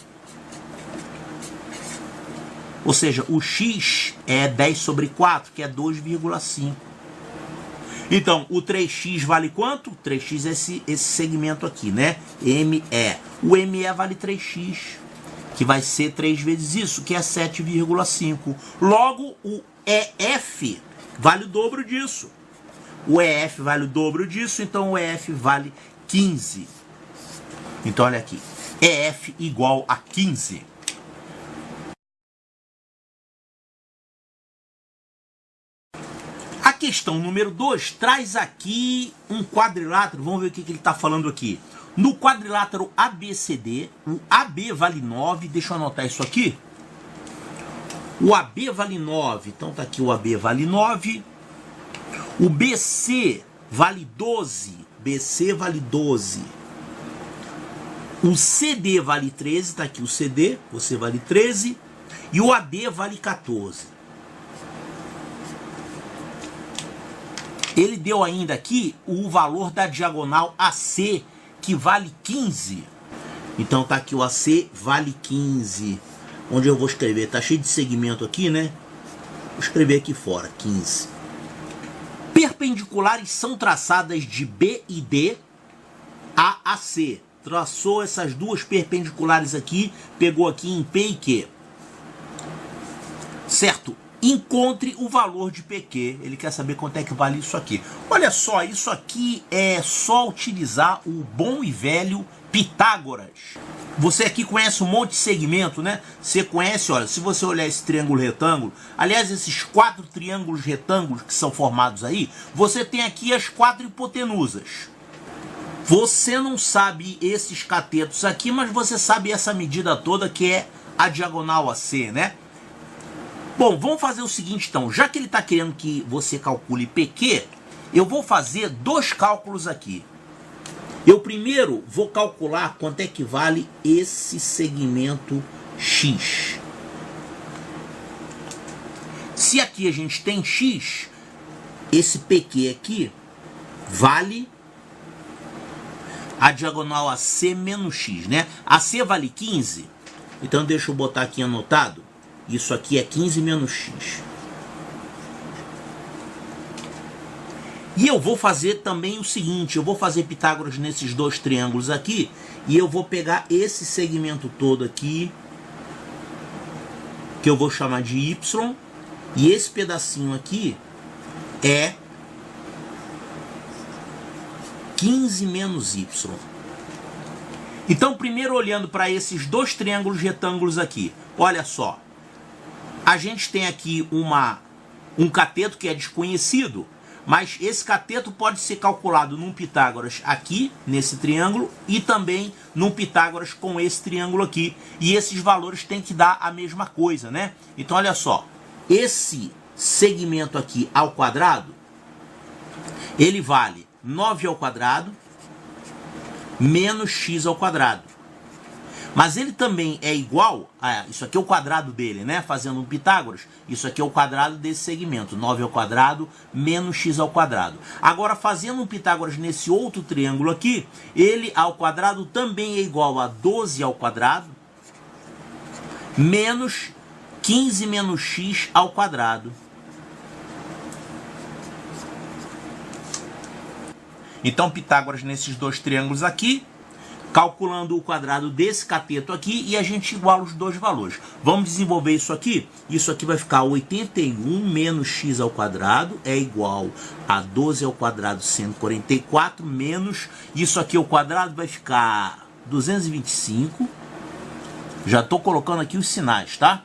Ou seja, o x é 10 sobre 4, que é 2,5. Então, o 3x vale quanto? 3x é esse segmento aqui, né? ME. O ME vale 3x, que vai ser 3 vezes isso, que é 7,5. Logo, o EF vale o dobro disso. O EF vale o dobro disso, então o EF vale 15. Então, olha aqui. EF igual a 15. A questão número 2 traz aqui um quadrilátero. Vamos ver o que ele está falando aqui. No quadrilátero ABCD, o AB vale 9. Deixa eu anotar isso aqui. O AB vale 9. Então tá aqui o AB vale 9. O BC vale 12. BC vale 12. O CD vale 13. Tá aqui o CD. Você vale 13. E o AD vale 14. Ele deu ainda aqui o valor da diagonal AC, que vale 15. Então tá aqui o AC vale 15. Onde eu vou escrever? Tá cheio de segmento aqui, né? Vou escrever aqui fora, 15. Perpendiculares são traçadas de B e D a AC. Traçou essas duas perpendiculares aqui, pegou aqui em P e Q. Certo? Encontre o valor de PQ. Ele quer saber quanto é que vale isso aqui. Olha só, isso aqui é só utilizar o bom e velho Pitágoras. Você aqui conhece um monte de segmento, né? Você conhece, olha, se você olhar esse triângulo retângulo, aliás, esses 4 triângulos retângulos que são formados aí, você tem aqui as 4 hipotenusas. Você não sabe esses catetos aqui, mas você sabe essa medida toda que é a diagonal AC, né? Bom, vamos fazer o seguinte então, já que ele está querendo que você calcule PQ, eu vou fazer 2 cálculos aqui. Eu primeiro vou calcular quanto é que vale esse segmento X. Se aqui a gente tem X, esse PQ aqui vale a diagonal AC menos X, né? AC vale 15, então deixa eu botar aqui anotado. Isso aqui é 15 menos X. E eu vou fazer também o seguinte, eu vou fazer Pitágoras nesses 2 triângulos aqui, e eu vou pegar esse segmento todo aqui, que eu vou chamar de Y, e esse pedacinho aqui é 15 menos Y. Então, primeiro olhando para esses 2 triângulos retângulos aqui, olha só. A gente tem aqui um cateto que é desconhecido, mas esse cateto pode ser calculado num Pitágoras aqui, nesse triângulo, e também num Pitágoras com esse triângulo aqui. E esses valores têm que dar a mesma coisa, né? Então, olha só, esse segmento aqui ao quadrado Ele vale 9 ao quadrado menos x ao quadrado. Mas ele também é igual a... Isso aqui é o quadrado dele, né? Fazendo um Pitágoras. Isso aqui é o quadrado desse segmento. 9 ao quadrado menos x ao quadrado. Agora, fazendo um Pitágoras nesse outro triângulo aqui, ele ao quadrado também é igual a 12 ao quadrado menos 15 menos x ao quadrado. Então, Pitágoras nesses dois triângulos aqui, calculando o quadrado desse cateto aqui, e a gente iguala os dois valores. Vamos desenvolver isso aqui. Isso aqui vai ficar 81 menos x ao quadrado é igual a 12 ao quadrado 144 menos... Isso aqui ao quadrado vai ficar 225. Já estou colocando aqui os sinais, tá?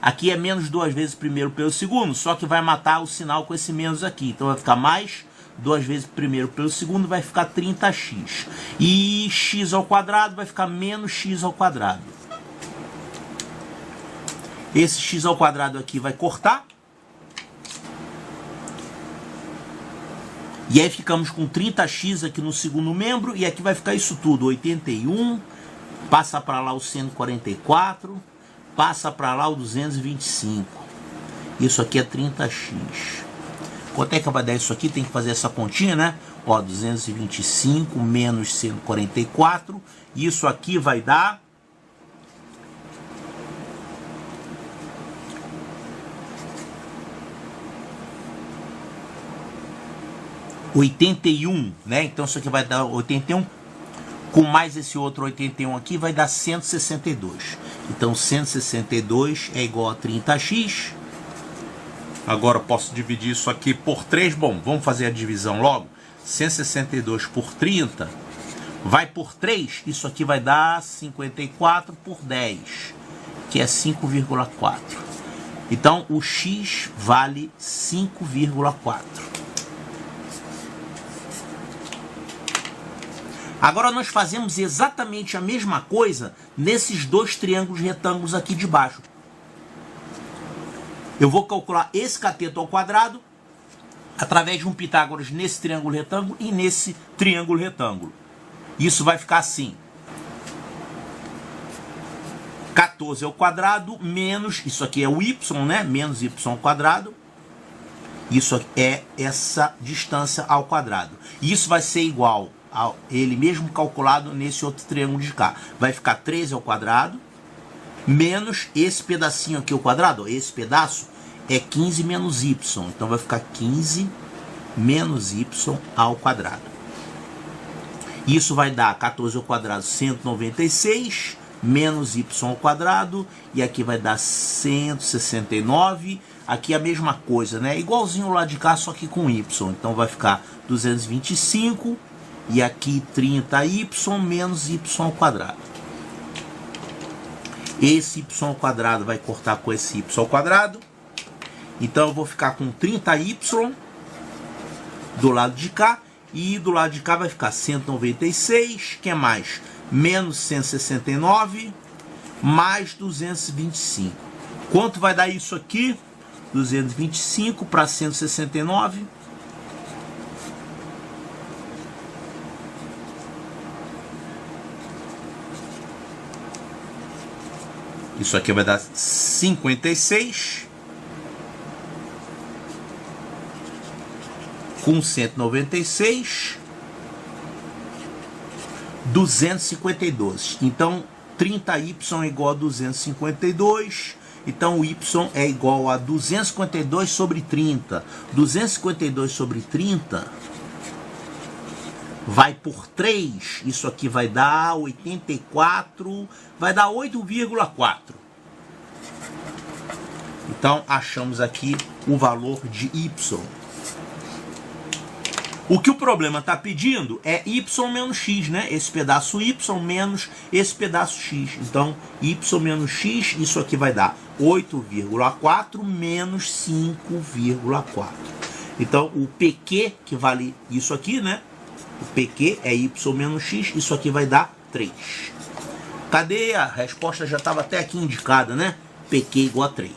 Aqui é menos 2 vezes primeiro pelo segundo, só que vai matar o sinal com esse menos aqui. Então vai ficar mais 2 vezes primeiro pelo segundo, vai ficar 30x. E x ao quadrado vai ficar menos x ao quadrado. Esse x ao quadrado aqui vai cortar. E aí ficamos com 30x aqui no segundo membro. E aqui vai ficar isso tudo, 81. Passa para lá o 144. Passa para lá o 225. Isso aqui é 30x. Quanto é que vai dar isso aqui? Tem que fazer essa continha, né? Ó, 225 menos 144. Isso aqui vai dar... ...81, né? Então isso aqui vai dar 81... Com mais esse outro 81 aqui, vai dar 162. Então, 162 é igual a 30x. Agora, eu posso dividir isso aqui por 3. Bom, vamos fazer a divisão logo. 162 por 30 vai por 3. Isso aqui vai dar 54 por 10, que é 5,4. Então, o x vale 5,4. Agora nós fazemos exatamente a mesma coisa nesses dois triângulos retângulos aqui de baixo. Eu vou calcular esse cateto ao quadrado através de um Pitágoras nesse triângulo retângulo e nesse triângulo retângulo. Isso vai ficar assim. 14 ao quadrado menos, isso aqui é o y, né? Menos y ao quadrado. Isso é essa distância ao quadrado. E isso vai ser igual a ele mesmo calculado nesse outro triângulo de cá. Vai ficar 13 ao quadrado menos esse pedacinho aqui ao quadrado. Ó, esse pedaço é 15 menos y. Então vai ficar 15 menos y ao quadrado. Isso vai dar 14 ao quadrado 196 menos y ao quadrado. E aqui vai dar 169. Aqui a mesma coisa, né? Igualzinho lá de cá, só que com y. Então vai ficar 225. E aqui 30y menos y ao quadrado. Esse y ao quadrado vai cortar com esse y ao quadrado. Então eu vou ficar com 30y do lado de cá. E do lado de cá vai ficar 196, que é mais menos 169, mais 225. Quanto vai dar isso aqui? 225 para 169. Isso aqui vai dar 56. Com 196, 252. Então, 30y é igual a 252. Então, o y é igual a 252 sobre 30. 252 sobre 30 vai por 3. Isso aqui vai dar 84. Vai dar 8,4. Então, achamos aqui o valor de y. O que o problema está pedindo é y menos x, né? Esse pedaço y menos esse pedaço x. Então, y menos x, isso aqui vai dar 8,4 menos 5,4. Então, o PQ, que vale isso aqui, né? O PQ é y menos x, isso aqui vai dar 3. Cadê? A resposta já estava até aqui indicada, né? PQ igual a 3.